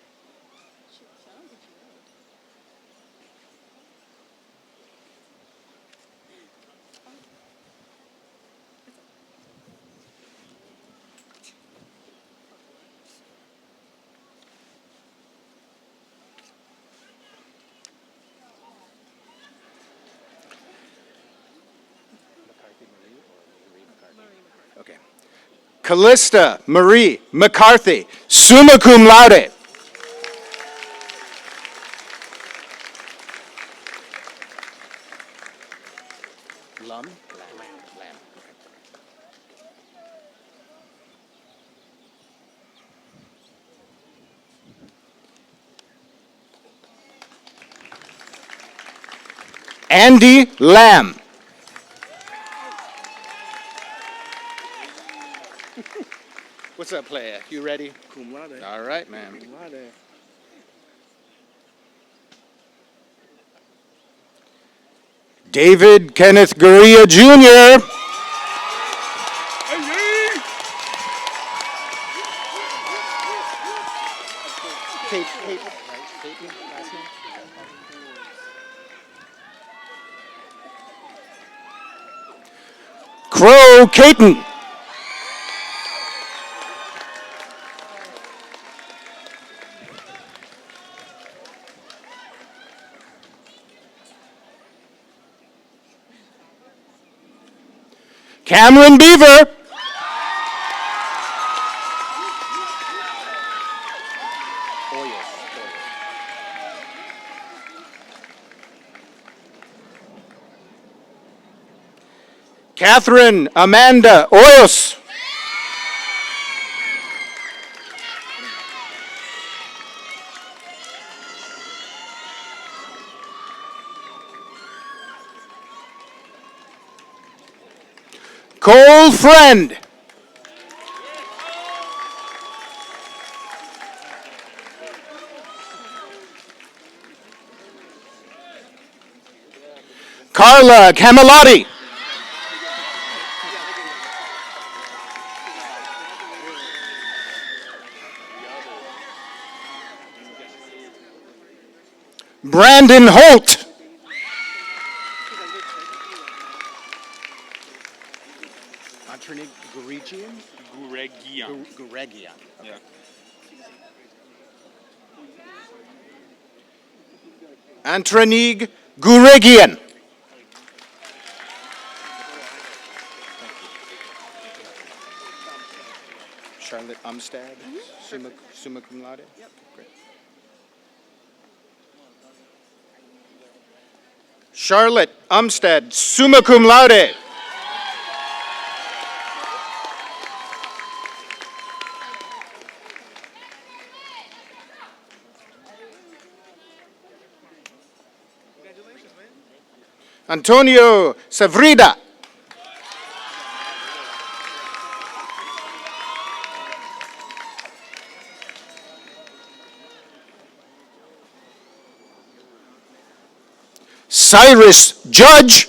Okay. Callista Marie McCarthy, summa cum laude. Lam? Lam. Andy Lamb. What's up, player? You ready? Cum laude. All right, man. Cum laude. David Kenneth Gurria Jr. Crow Caton. Cameron Beaver. Catherine Amanda Oyos. Cole Friend. Carla Camalotti. Brandon Holt. Anthony Guregian? Guregian. Okay. Antranig Guregian. Charlotte Umstad, summa cum laude? Yep. Great. Charlotte Umstad, summa cum laude. Antonio Savrida. Cyrus Judge.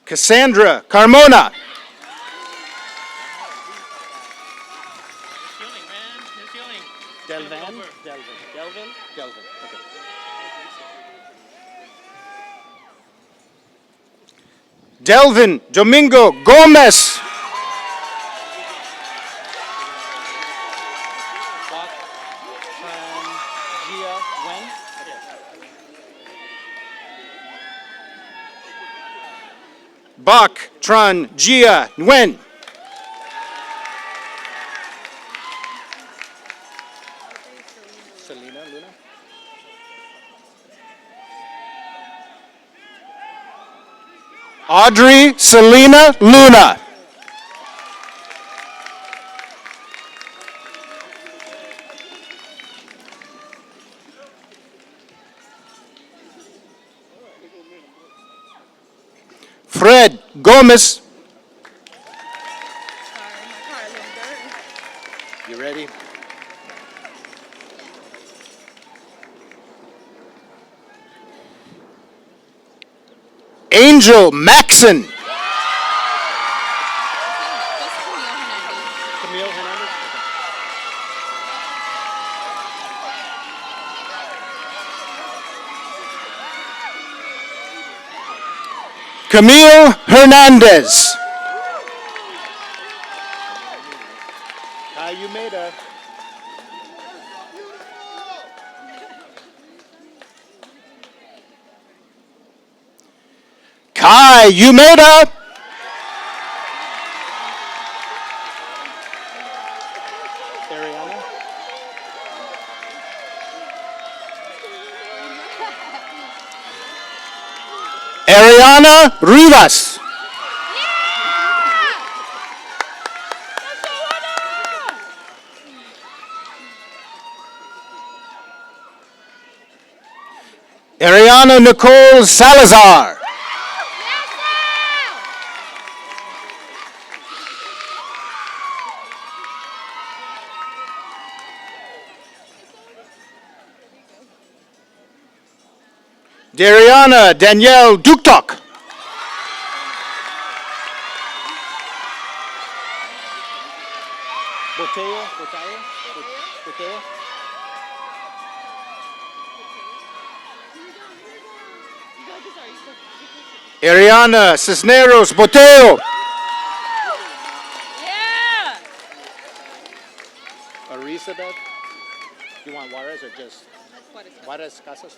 Cassandra Carmona. Delvin. Okay. Delvin Domingo Gomez. Bak Tran Gia Nguyen. Selena Luna. Audrey Selena Luna. Fred Gomez. You ready? Angel Maxon. Camille Hernandez. Umeda. Kai Umeda. Ariana. Ariana Rivas. Ariana Nicole Salazar. Dariana Danielle Duktok. Ariana Cisneros Boteo. Yeah. Elizabeth. You want Juarez or just Juarez Casas?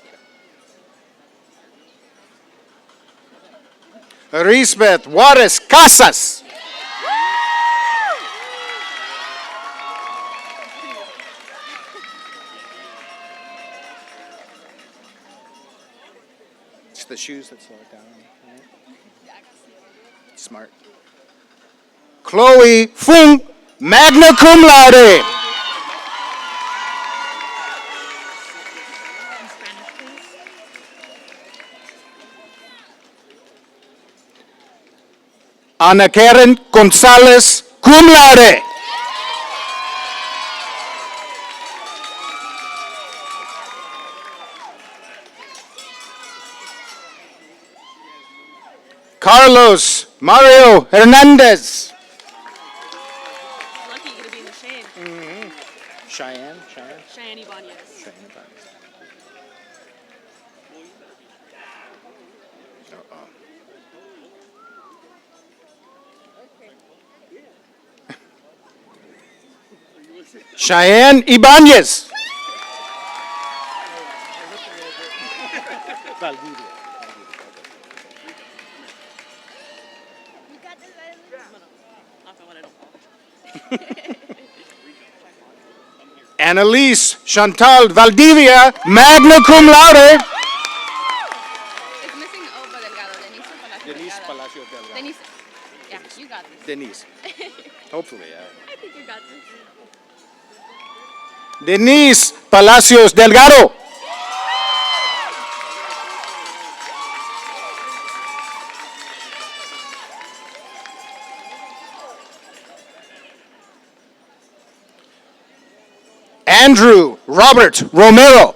Elizabeth Juarez Casas. It's the shoes that slow it down. Right? Smart. Chloe Fung, magna cum laude. Ana Karen Gonzalez, cum laude. Carlos Mario Hernandez. Lucky to be in the shade. Cheyenne. Cheyenne Ibanez. Cheyenne Ibanez. Annalise Chantal Valdivia, magna cum laude. It's missing O for Delgado. Denise Palacio Delgado. Denise. Yeah, you got this. Denise. Hopefully, I think you got this. Denise Palacios Delgado. Andrew Robert Romero.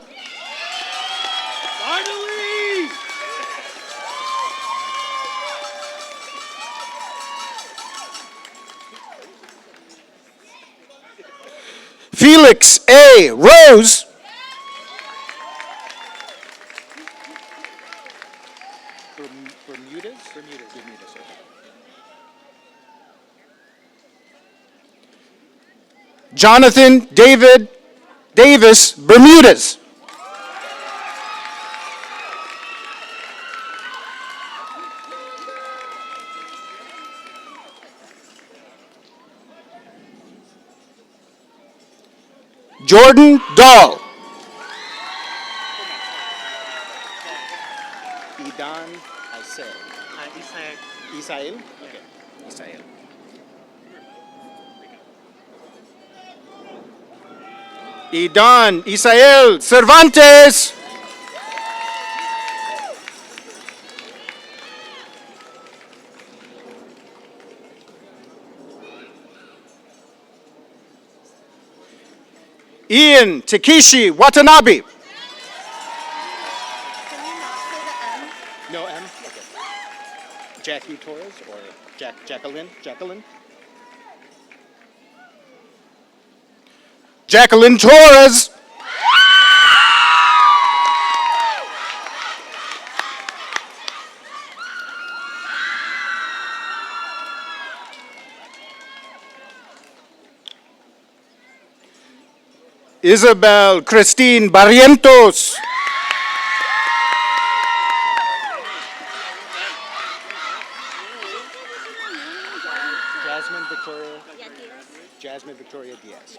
Felix A. Rose. Bermudez. Jonathan David Davis Bermudez. Jordan Dahl. Idan Isael. Okay. Isael. Idan Isael Cervantes. Ian Takeshi Watanabe. No M? Okay. Jackie Torres or Jacqueline? Jacqueline Torres. Isabel Christine Barrientos. Jasmine Victoria Diaz.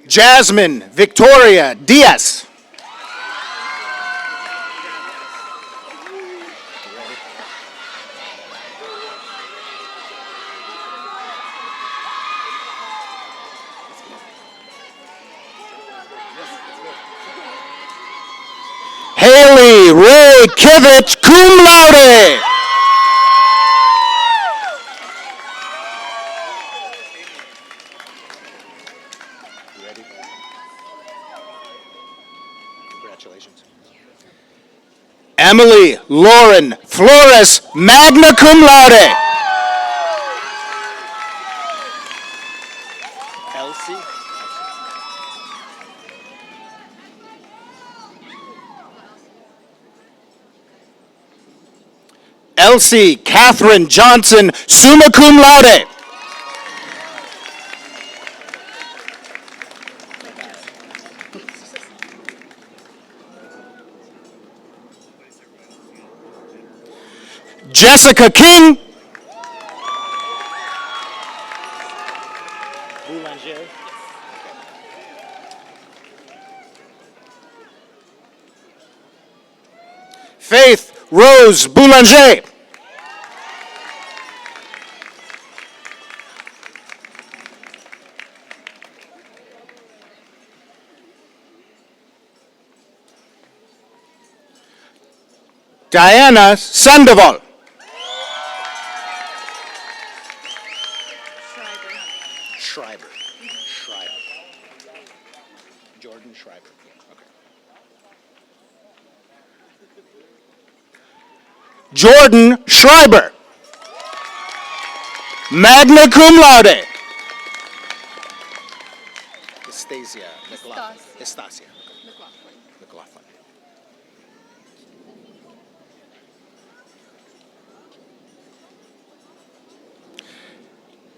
Jasmine Victoria Diaz. Haley Ray Kivich, cum laude. Congratulations. Emily Lauren Flores, magna cum laude. Elsie. Elsie Catherine Johnson, summa cum laude. Jessica King. Boulanger. Faith Rose Boulanger. Diana Sandoval. Schreiber. Jordan Schreiber. Okay. Jordan Schreiber. Magna cum laude. Estasia McLaughlin. Estasia McLaughlin.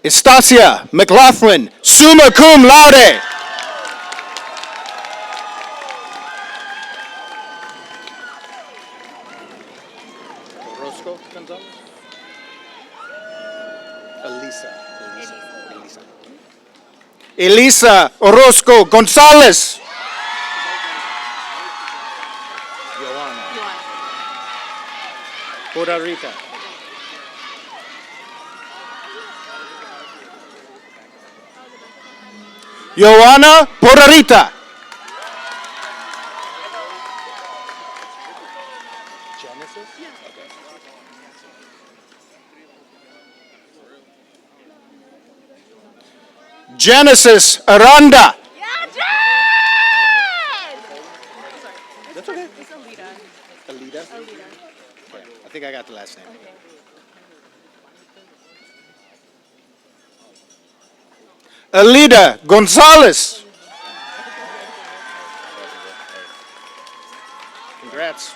Estasia McLaughlin, summa cum laude. Roscoe Gonzalez. Elisa Orozco Gonzalez. Joanna. Puerto Rica. Joanna Puerto Rica. Genesis? Genesis Aranda. That's okay. It's Alita. Alita? Okay. I think I got the last name. Alida Gonzalez. Congrats.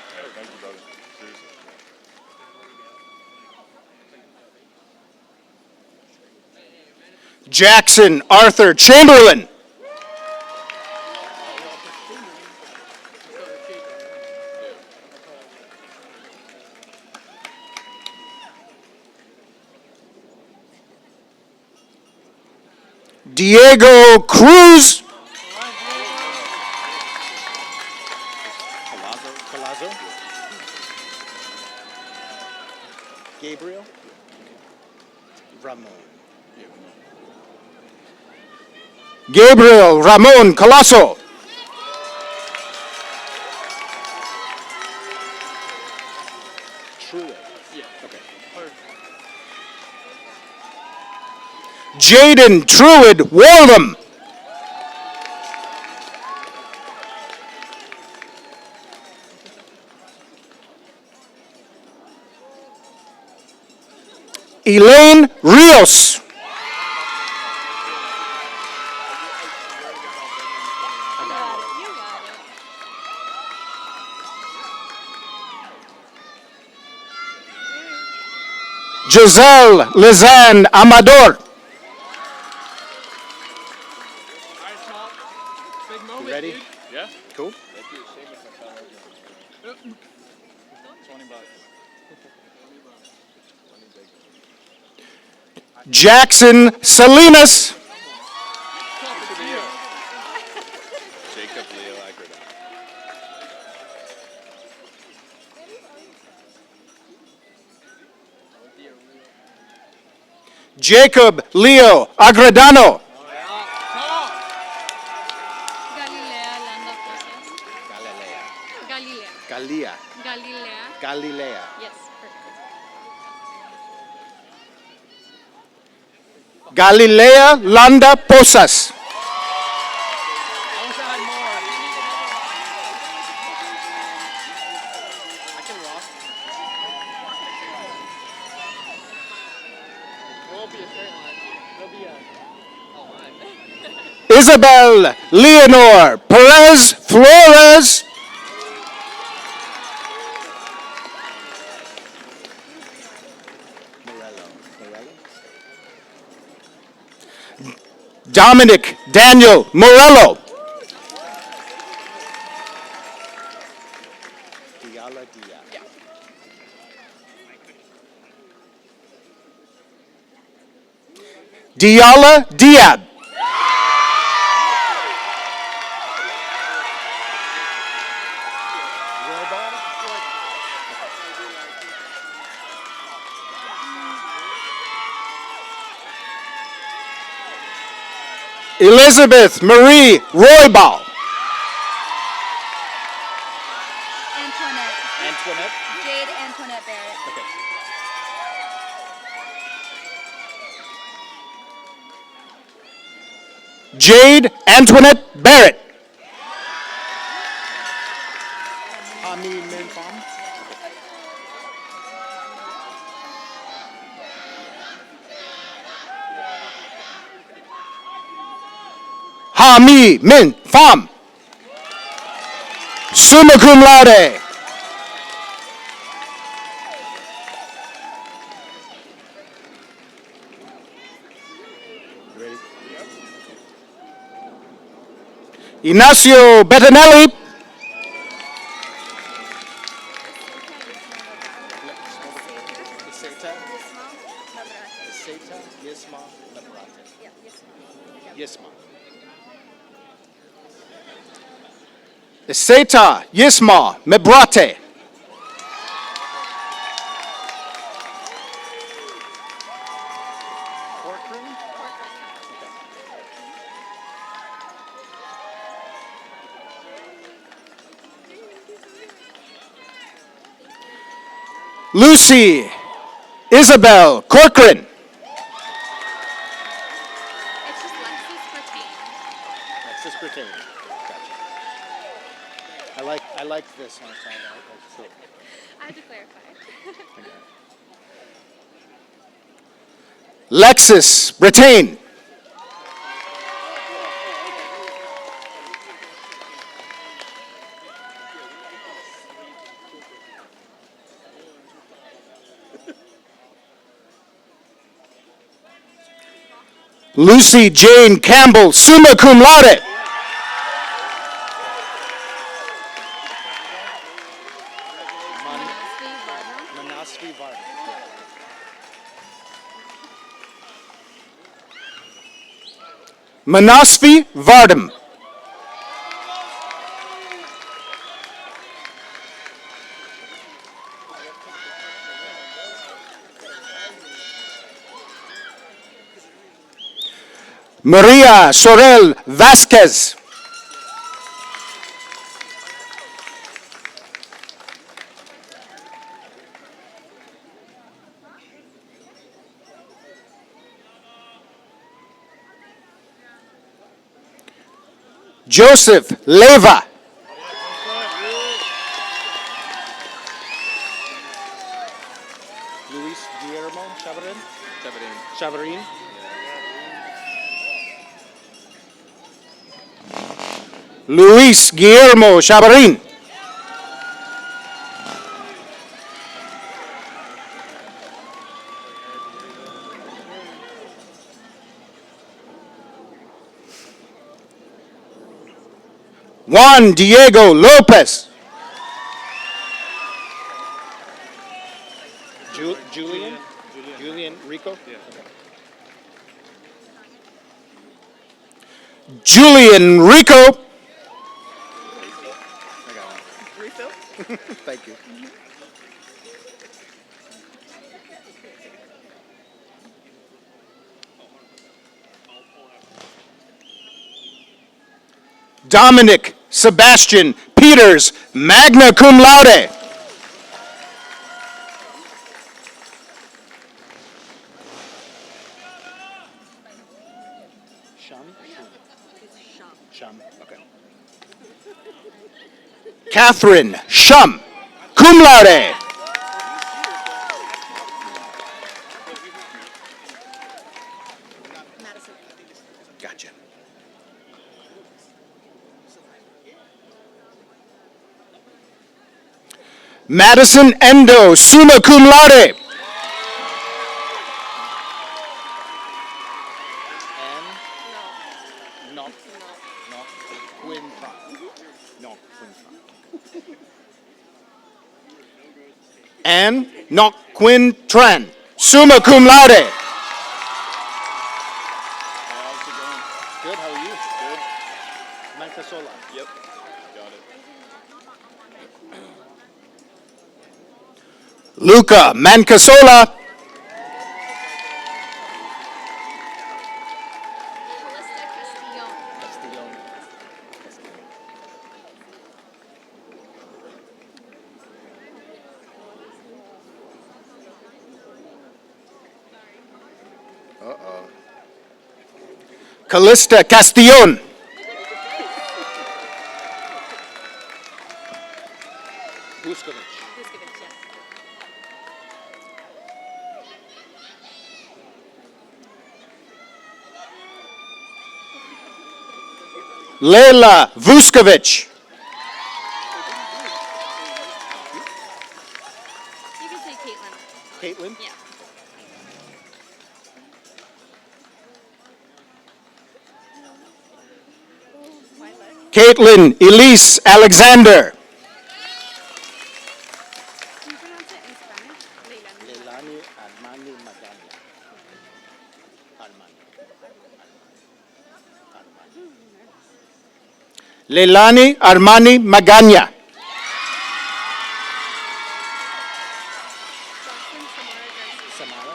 Jackson Arthur Chamberlain. Diego Cruz. Palazzo. Gabriel. Ramon. Gabriel Ramon Colasso. Truett. Okay. Jaden Truett Waldham. Elaine Rios. Giselle Lizanne Amador. You ready? Yeah. Cool. Jackson Salinas. Jacob Leo Agredon. Jacob Leo Agredano. Galilea. Galilea. Galilea. Galilea. Yes, perfect. Galilea Landa Posas. Isabel Leonor Perez Flores. Dominic Daniel Morello. Diala Diab. Elizabeth Marie Roybal. Antoinette. Jade Antoinette Barrett. Jade Antoinette Barrett. Ha Mi Min Pham. Summa cum laude. Ignacio Bettinelli. Seta Yisma Mebrate. Lucy Isabel Corcoran. It's just Lexus Pertain. I like this one. I had to clarify. Lexus Retain. Lucy Jane Campbell, summa cum laude. Manasvi Vardam. Maria Sorel Vasquez. Joseph Leva. Luis Guillermo Chavarin. Luis Guillermo Chavarin. Juan Diego Lopez. Julian Rico? Julian Rico. Refill? Thank you. Dominic Sebastian Peters, magna cum laude. Catherine Shum, cum laude. Gotcha. Madison Endo, summa cum laude. Anne Nok Quinn Tran, summa cum laude. Good, how are you? Good. Mancasola. Yep. Got it. Luca Mancasola. Callista Castillon. Leila Vuskovic. You can say Caitlin. Caitlin? Yeah. Caitlin Elise Alexander. Can you pronounce it in Spanish? Leilani Armani Magana. Leilani Armani Magana. Samara.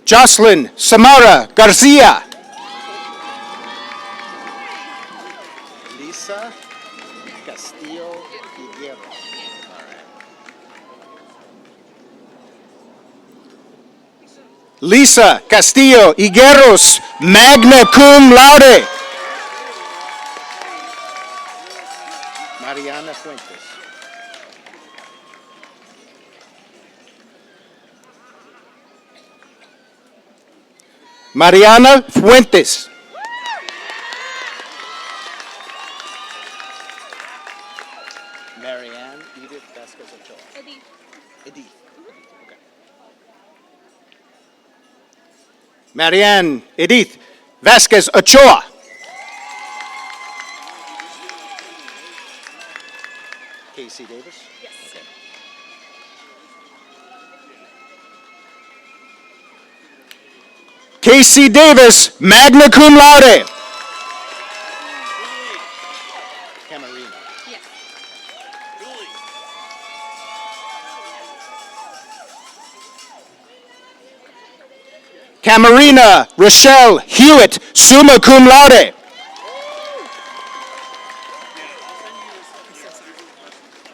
Jocelyn Samara Garcia. Lisa Castillo Higuera. Lisa Castillo Higueros, magna cum laude. Mariana Fuentes. Mariana Fuentes. Marianne Edith Vasquez Ochoa. Edith. Okay. Marianne Edith Vasquez Ochoa. Casey Davis? Yes. Okay. Casey Davis, magna cum laude. Camarina. Yes. Camarina Rochelle Hewitt, summa cum laude.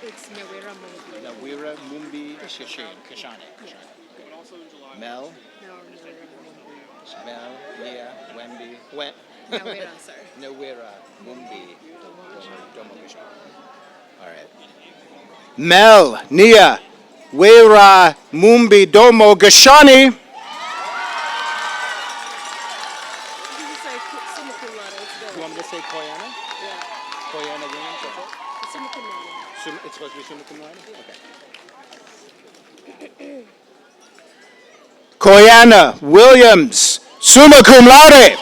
It's Nawira Mumbi Kashane. Mel, Nia, Wemby, Nawira Mumbi Domo Kashane. All right. Mel, Nia, Wera Mumbi Domo Gashani. You want me to say Koyana? Yeah. Koyana Williams, that's it? Summa cum laude. It's supposed to be summa cum laude? Okay. Koyana Williams, summa cum laude.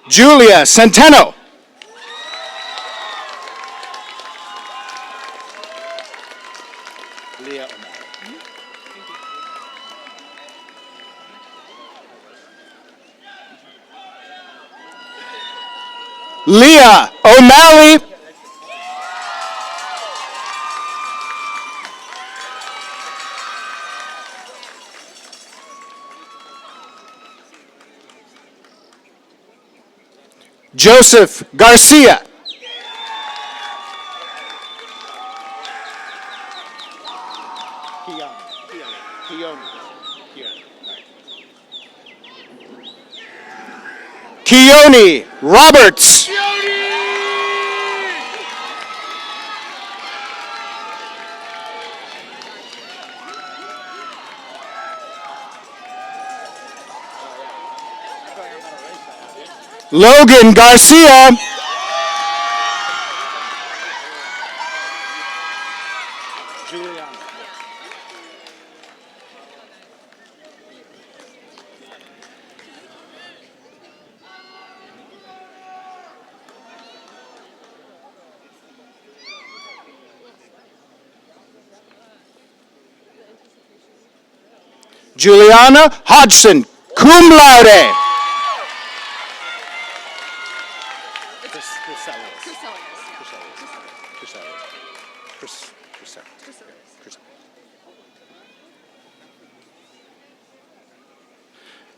Julia Centeno. Leah O'Malley. Leah O'Malley. Joseph Garcia. Keone Roberts. Logan Garcia. Juliana Hodgson, cum laude.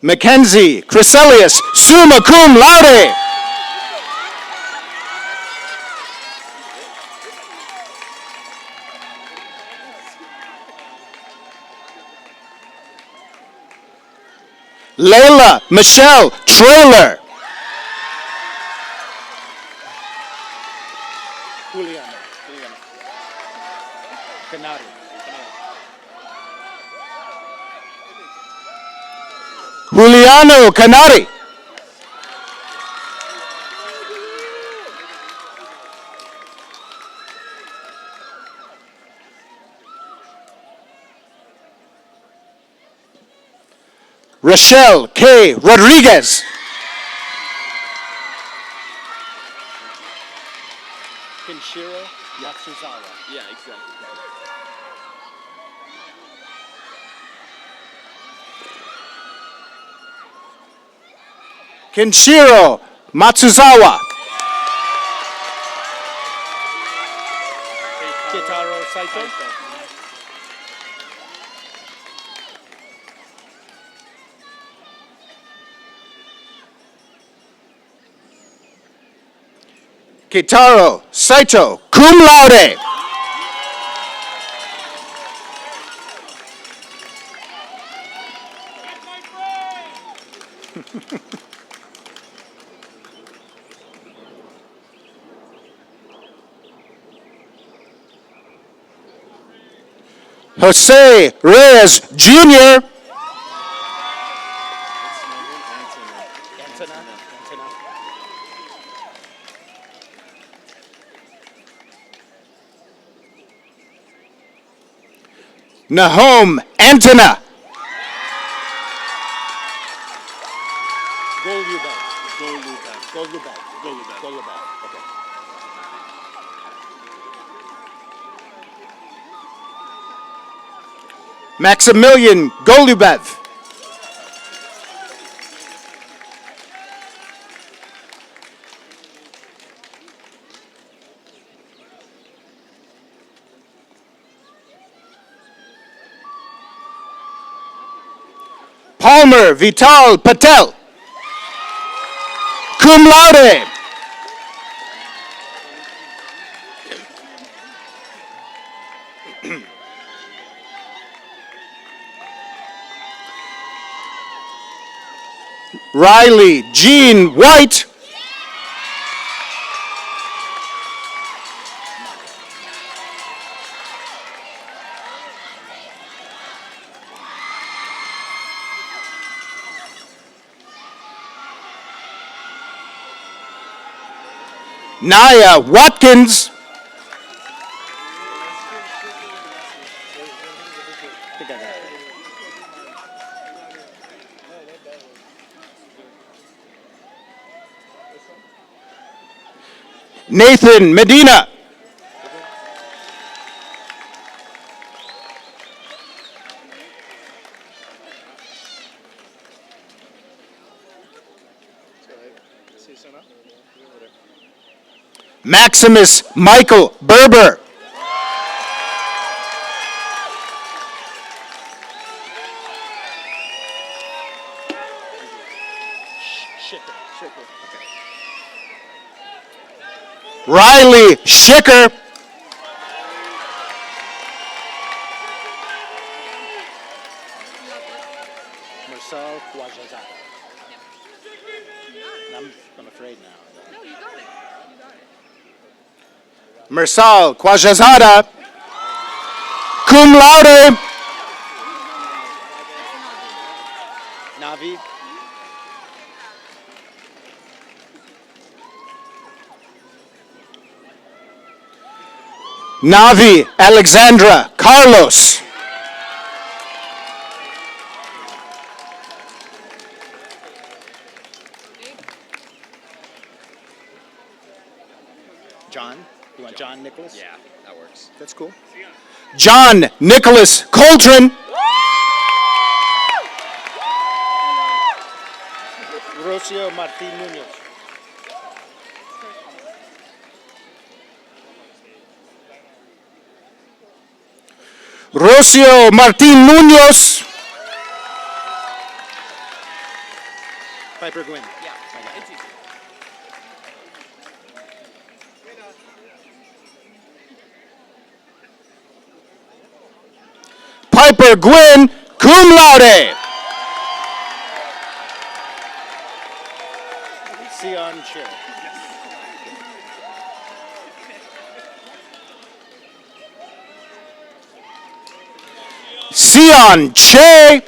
Mackenzie Chryselius, summa cum laude. Layla Michelle Trailer. Juliana. Canari. Juliano Canari. Rochelle K. Rodriguez. Kenshiro Yatsuzawa. Yeah, exactly. Kenshiro Matsuzawa. Kitaro Saito. Kitaro Saito, cum laude. Jose Reyes Jr. Nahom Antona. Golubad. Okay. Maximilian Golubev. Palmer Vital Patel, cum laude. Riley Jean White. Naya Watkins. Nathan Medina. Maximus Michael Berber. Riley Schicker. Marcel Guajazada. I'm afraid now. No, you got it. Mersal Quajazada, cum laude. Navi. Navi Alexandra Carlos. John. You want John Nicholas? Yeah, that works. That's cool. John Nicholas Coltrane. Rocio Martin Munoz. Rocio Martin Munoz. Piper Gwynn. Yeah, it's easy. Piper Gwynn, cum laude. Sion Che. Sion Che.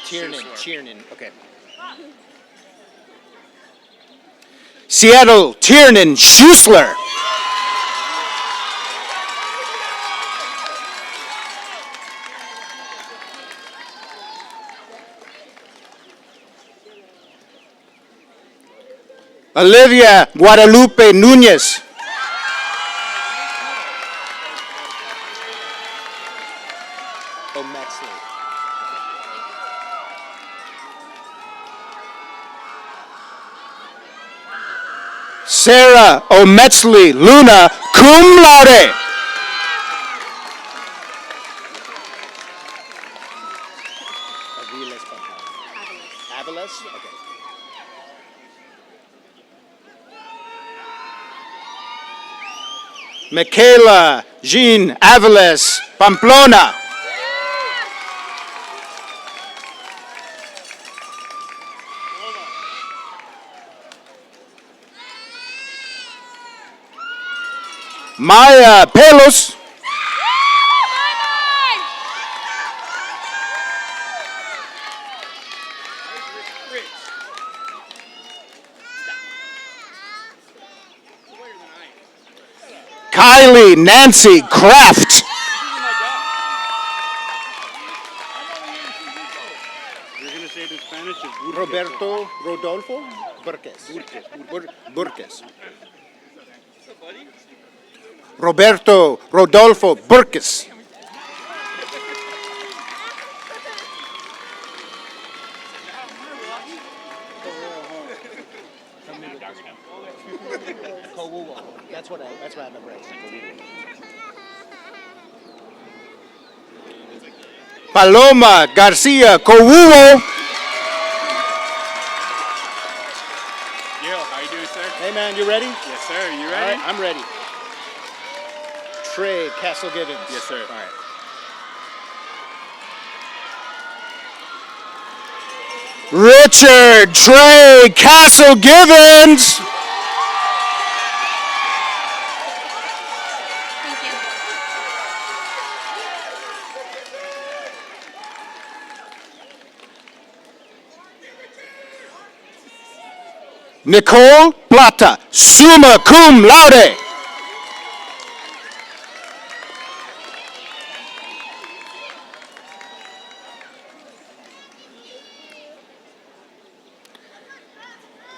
Seattle, Tiernan, okay. Seattle, Tiernan, Schussler. Olivia Guadalupe Nunez. Sarah Ometzley Luna, cum laude. Aviles? Okay. Michaela Jean Aviles, Pamplona. Maya Pelos. Kylie Nancy Kraft. You're going to say it in Spanish? It's Roberto Rodolfo Burques. Burques. Roberto Rodolfo Burques. That's what I remember. Paloma Garcia Kowuwo. Gil, how you doing, sir? Hey man, you ready? Yes, sir. You All ready? right, I'm ready. Trey Castle Gibbons. Yes, sir. All right. Richard Trey Castle Gibbons. Nicole Plata, summa cum laude.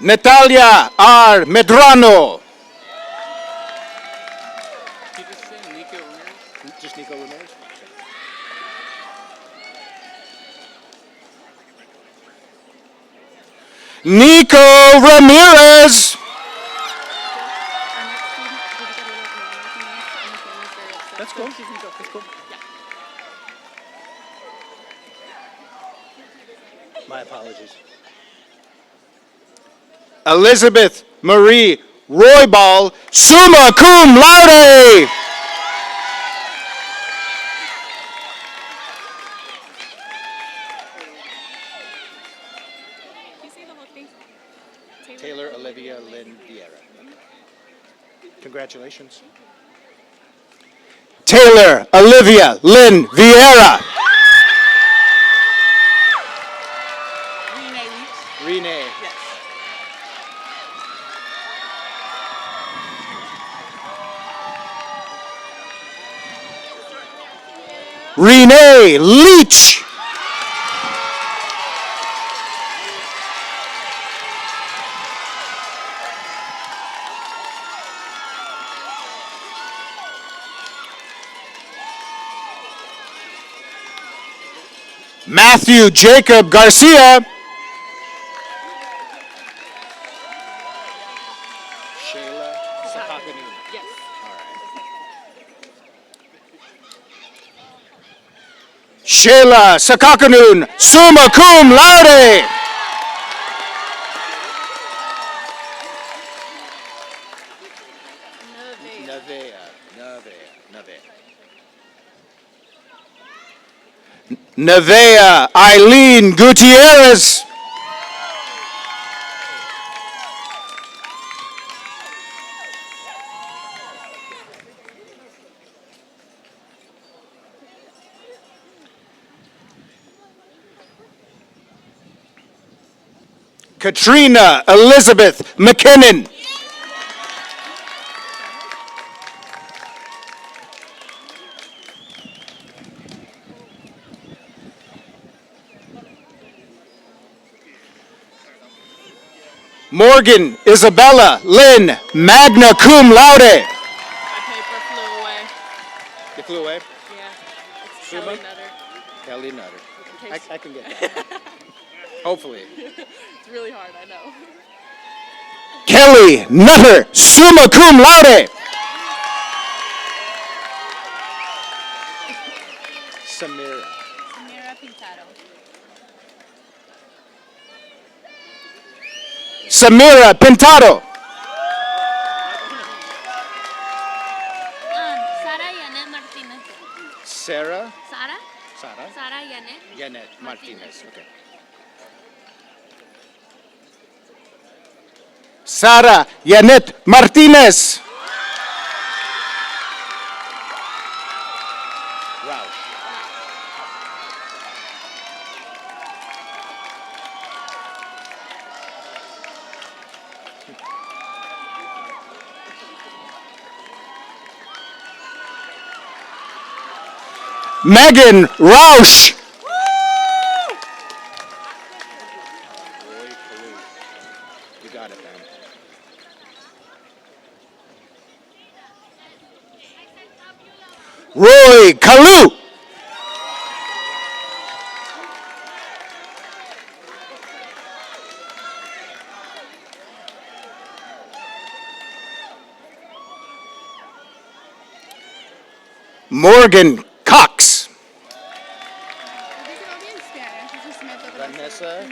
Natalia R. Medrano. Did you just say Nico Ramirez? Just Nico Ramirez? Nico Ramirez. That's cool. That's cool. My apologies. Elizabeth Marie Roybal, summa cum laude. Taylor Olivia Lynn Vieira. Congratulations. Taylor Olivia Lynn Vieira. Renee. Yes. Renee Leach. Matthew Jacob Garcia. Shayla Sakakani. Yes. All right. Shayla Sakakanoon, summa cum laude. Nevea Eileen Gutierrez. Katrina Elizabeth McKinnon. Morgan Isabella Lynn, magna cum laude. My paper flew away. You flew away? Yeah. It's Suma? Kelly Nutter. Kelly Nutter. In case- I can get that. Hopefully. It's really hard, I know. Kelly Nutter, summa cum laude. Samira. Samira Pintado. Samira Pintado. Sara Yanet Martinez. Sarah. Sara? Sara. Sara Yanet. Janet Martinez. Okay. Sara Janet Martinez. Roush. Megan Roush. You got it, man. Roy Kalu. Morgan Cox. Vanessa.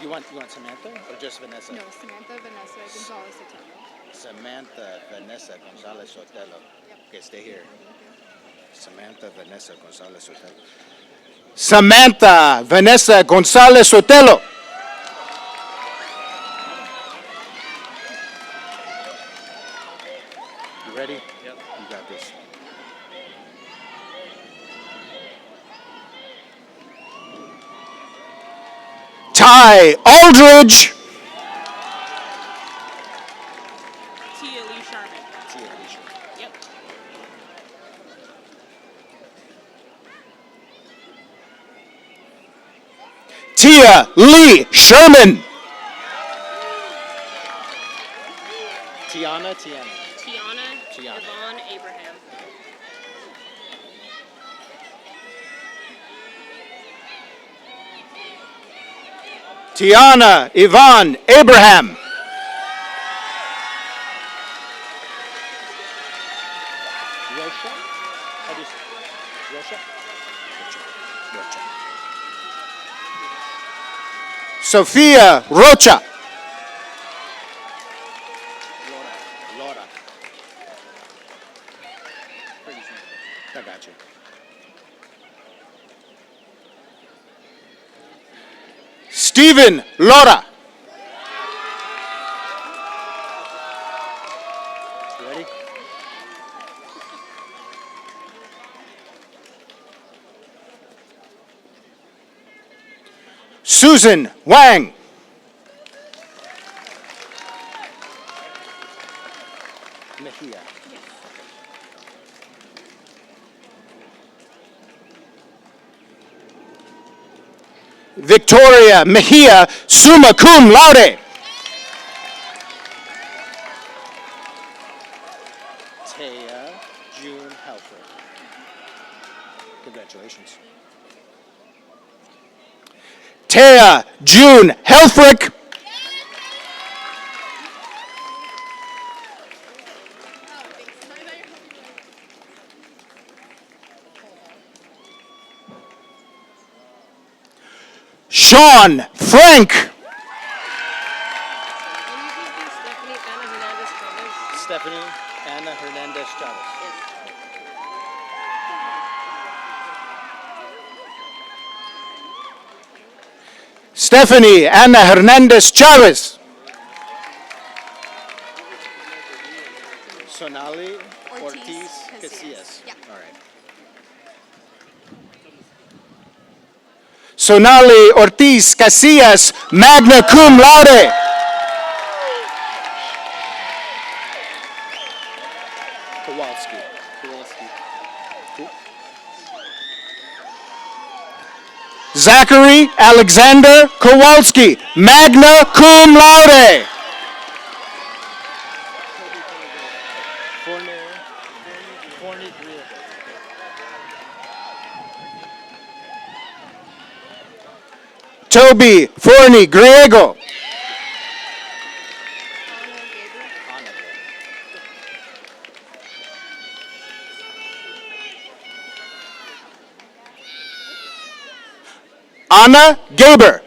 You want Samantha or just Vanessa? No, Samantha Vanessa Gonzalez Sotelo. Samantha Vanessa Gonzalez Sotelo. Okay, stay here. Samantha Vanessa Gonzalez Sotelo. Samantha Vanessa Gonzalez Sotelo. You ready? Yep. You got this. Ty Aldridge. Tia Lee Sharman. Yep. Tia Lee Sherman. Tiana. Tiana Yvonne Abraham. Tiana Yvonne Abraham. Rocha? How do you say? Rocha? Rocha. Sophia Rocha. Laura. I got you. Stephen Laura. You ready? Susan Wang. Mejia. Victoria Mejia, summa cum laude. Taya June Helfrich. Congratulations. Taya June Helfrich. John Frank. Stephanie Anna Hernandez Chavez. Stephanie Anna Hernandez Chavez. Sonali Ortiz Casillas. All right. Sonali Ortiz Casillas, magna cum laude. Kowalski. Zachary Alexander Kowalski, magna cum laude. Toby Forney Griego. Anna Gaber.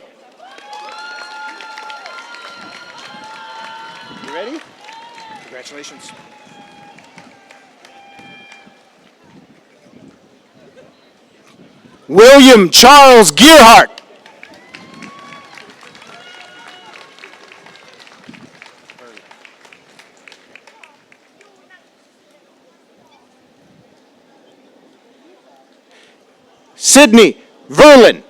You ready? Congratulations. William Charles Gearhart. Sydney Verlin.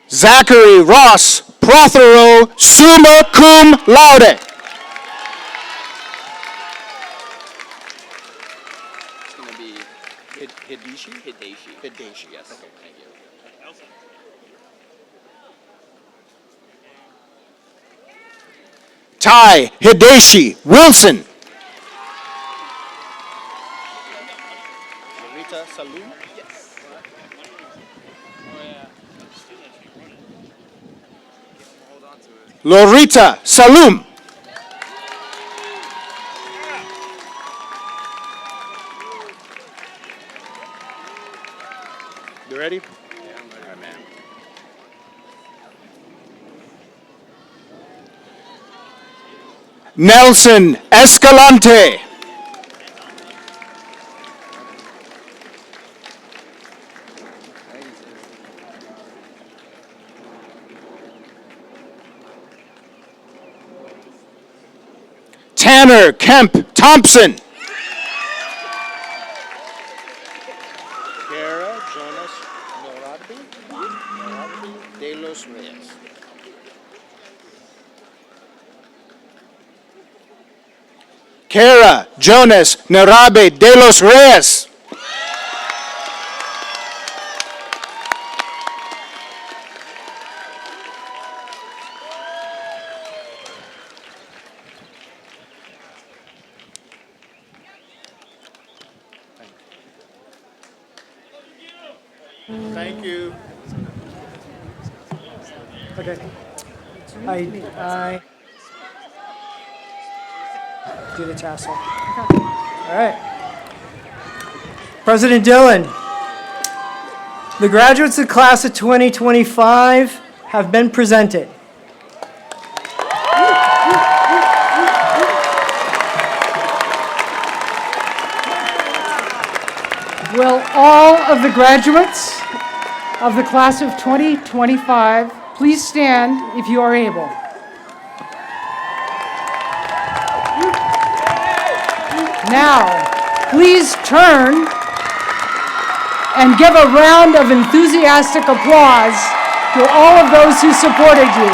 Zachary Ross Prothero, summa cum laude. It's going to be Hideshi? Hideshi, yes. Okay, thank you. Ty Hideshi Wilson. Lorita Salum? Yes. Lorita Salum. You ready? Yeah, I'm ready. All right, man. Nelson Escalante. Tanner Kemp Thompson. Kara Jonas Norabi de los Reyes. Kara Jonas Norabe de los Reyes. Thank you. Okay. I do the tassel. All right. President Dillon, the graduates of the class of 2025 have been presented. Will all of the graduates of the class of 2025 please stand if you are able? Now, please turn and give a round of enthusiastic applause to all of those who supported you.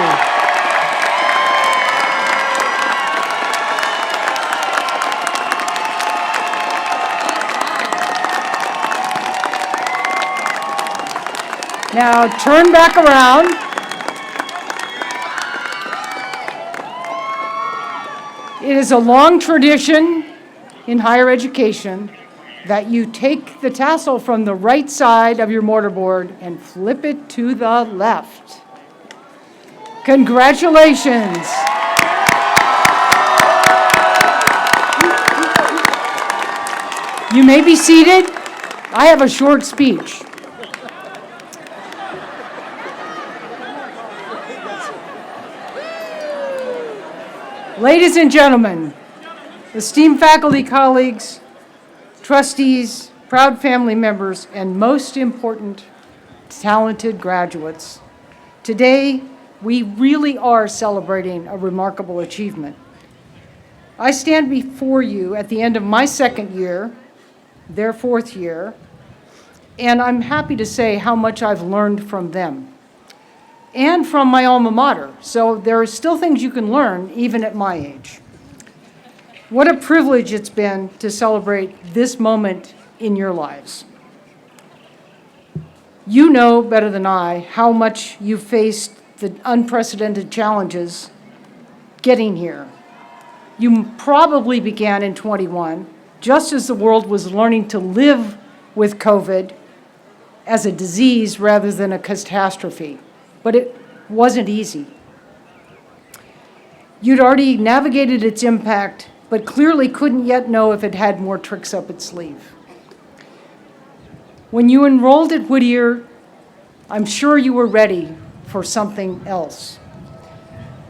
Now turn back around. It is a long tradition in higher education that you take the tassel from the right side of your mortarboard and flip it to the left. Congratulations. You may be seated. I have a short speech. Ladies and gentlemen, esteemed faculty colleagues, trustees, proud family members, and most important, talented graduates, today we really are celebrating a remarkable achievement. I stand before you at the end of my second year, their fourth year, and I'm happy to say how much I've learned from them and from my alma mater. So there are still things you can learn even at my age. What a privilege it's been to celebrate this moment in your lives. You know better than I how much you faced the unprecedented challenges getting here. You probably began in 21, just as the world was learning to live with COVID as a disease rather than a catastrophe. But it wasn't easy. You'd already navigated its impact, but clearly couldn't yet know if it had more tricks up its sleeve. When you enrolled at Whittier, I'm sure you were ready for something else.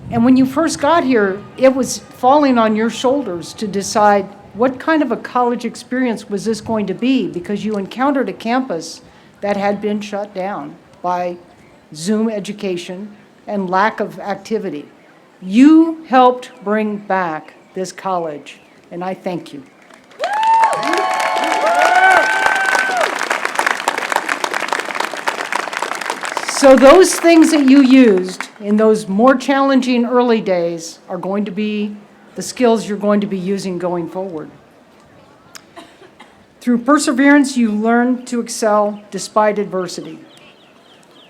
And when you first got here, it was falling on your shoulders to decide what kind of a college experience was this going to be, because you encountered a campus that had been shut down by Zoom education and lack of activity. You helped bring back this college, and I thank you. So those things that you used in those more challenging early days are going to be the skills you're going to be using going forward. Through perseverance, you learn to excel despite adversity.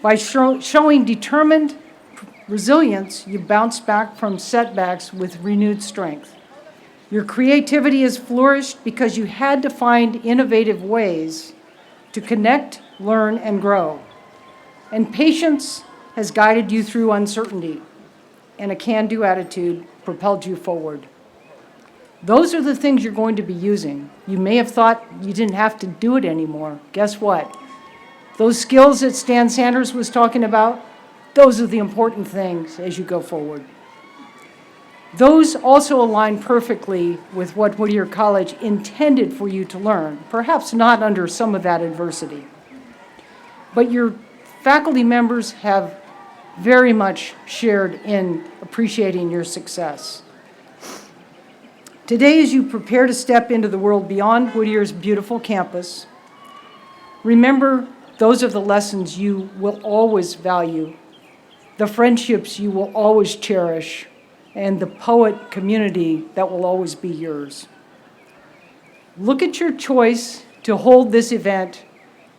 By showing determined resilience, you bounce back from setbacks with renewed strength. Your creativity has flourished because you had to find innovative ways to connect, learn, and grow. And patience has guided you through uncertainty, and a can-do attitude propelled you forward. Those are the things you're going to be using. You may have thought you didn't have to do it anymore. Guess what? Those skills that Stan Sanders was talking about, those are the important things as you go forward. Those also align perfectly with what Whittier College intended for you to learn, perhaps not under some of that adversity. But your faculty members have very much shared in appreciating your success. Today, as you prepare to step into the world beyond Whittier's beautiful campus, remember those are the lessons you will always value, the friendships you will always cherish, and the poet community that will always be yours. Look at your choice to hold this event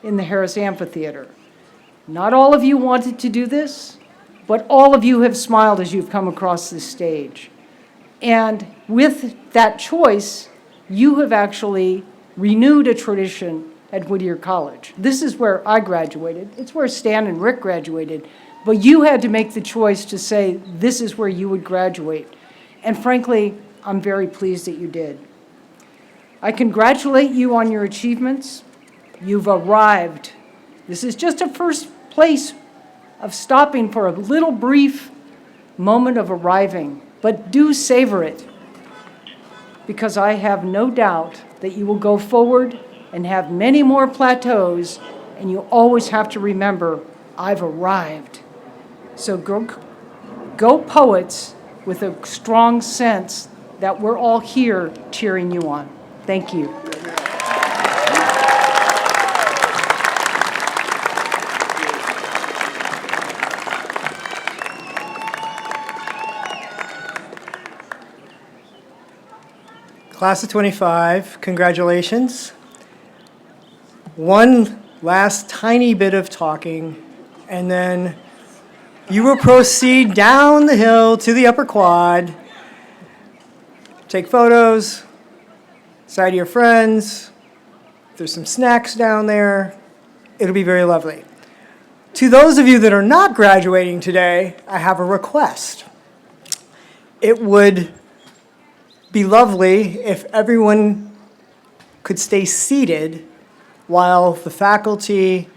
in the Harris Amphitheater. Not all of you wanted to do this, but all of you have smiled as you've come across this stage. And with that choice, you have actually renewed a tradition at Whittier College. This is where I graduated. It's where Stan and Rick graduated. But you had to make the choice to say this is where you would graduate. And frankly, I'm very pleased that you did. I congratulate you on your achievements. You've arrived. This is just a first place of stopping for a little brief moment of arriving, but do savor it, because I have no doubt that you will go forward and have many more plateaus, and you always have to remember, I've arrived. So go poets with a strong sense that we're all here cheering you on. Thank you. Class of 25, congratulations. One last tiny bit of talking, and then you will proceed down the hill to the upper quad, take photos, say hi to your friends, There's some snacks down there. It'll be very lovely. To those of you that are not graduating today, I have a request. It would be lovely if everyone could stay seated while the faculty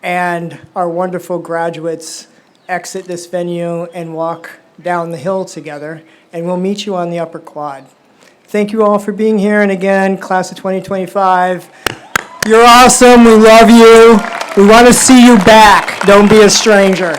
and our wonderful graduates exit this venue and walk down the hill together, and we'll meet you on the upper quad. Thank you all for being here, and again, class of 2025, you're awesome, we love you, we want to see you back, don't be a stranger.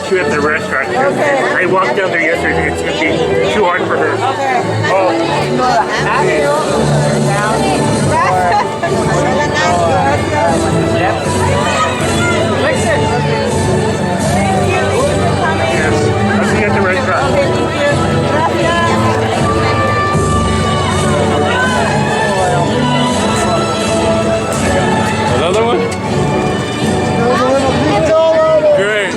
You at the restaurant. Okay. I walked down there yesterday. It's gonna be too hard for her. Okay. Oh. Yep. Listen. Thank you. Yes. I'll see you at the restaurant. Okay, thank you. Another one? Great.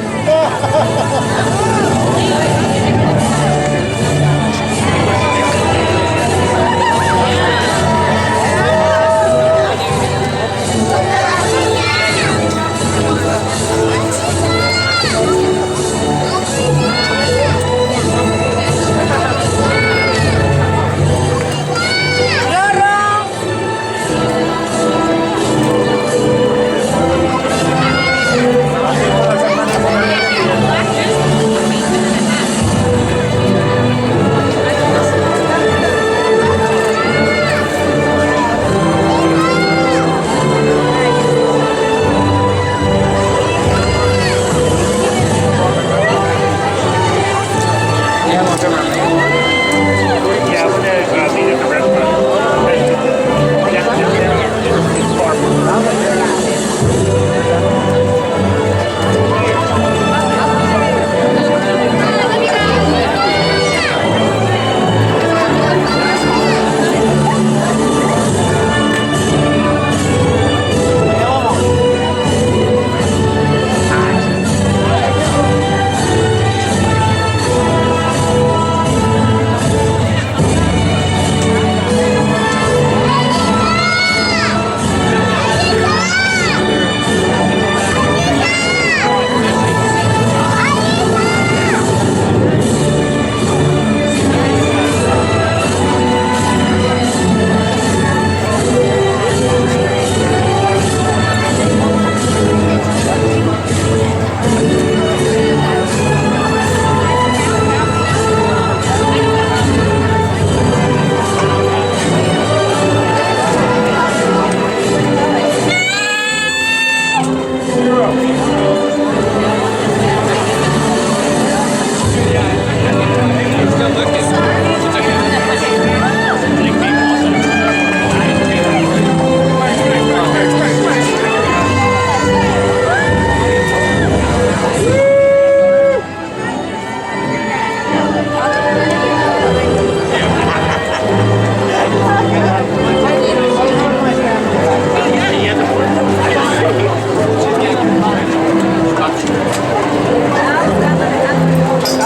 Take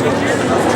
a picture.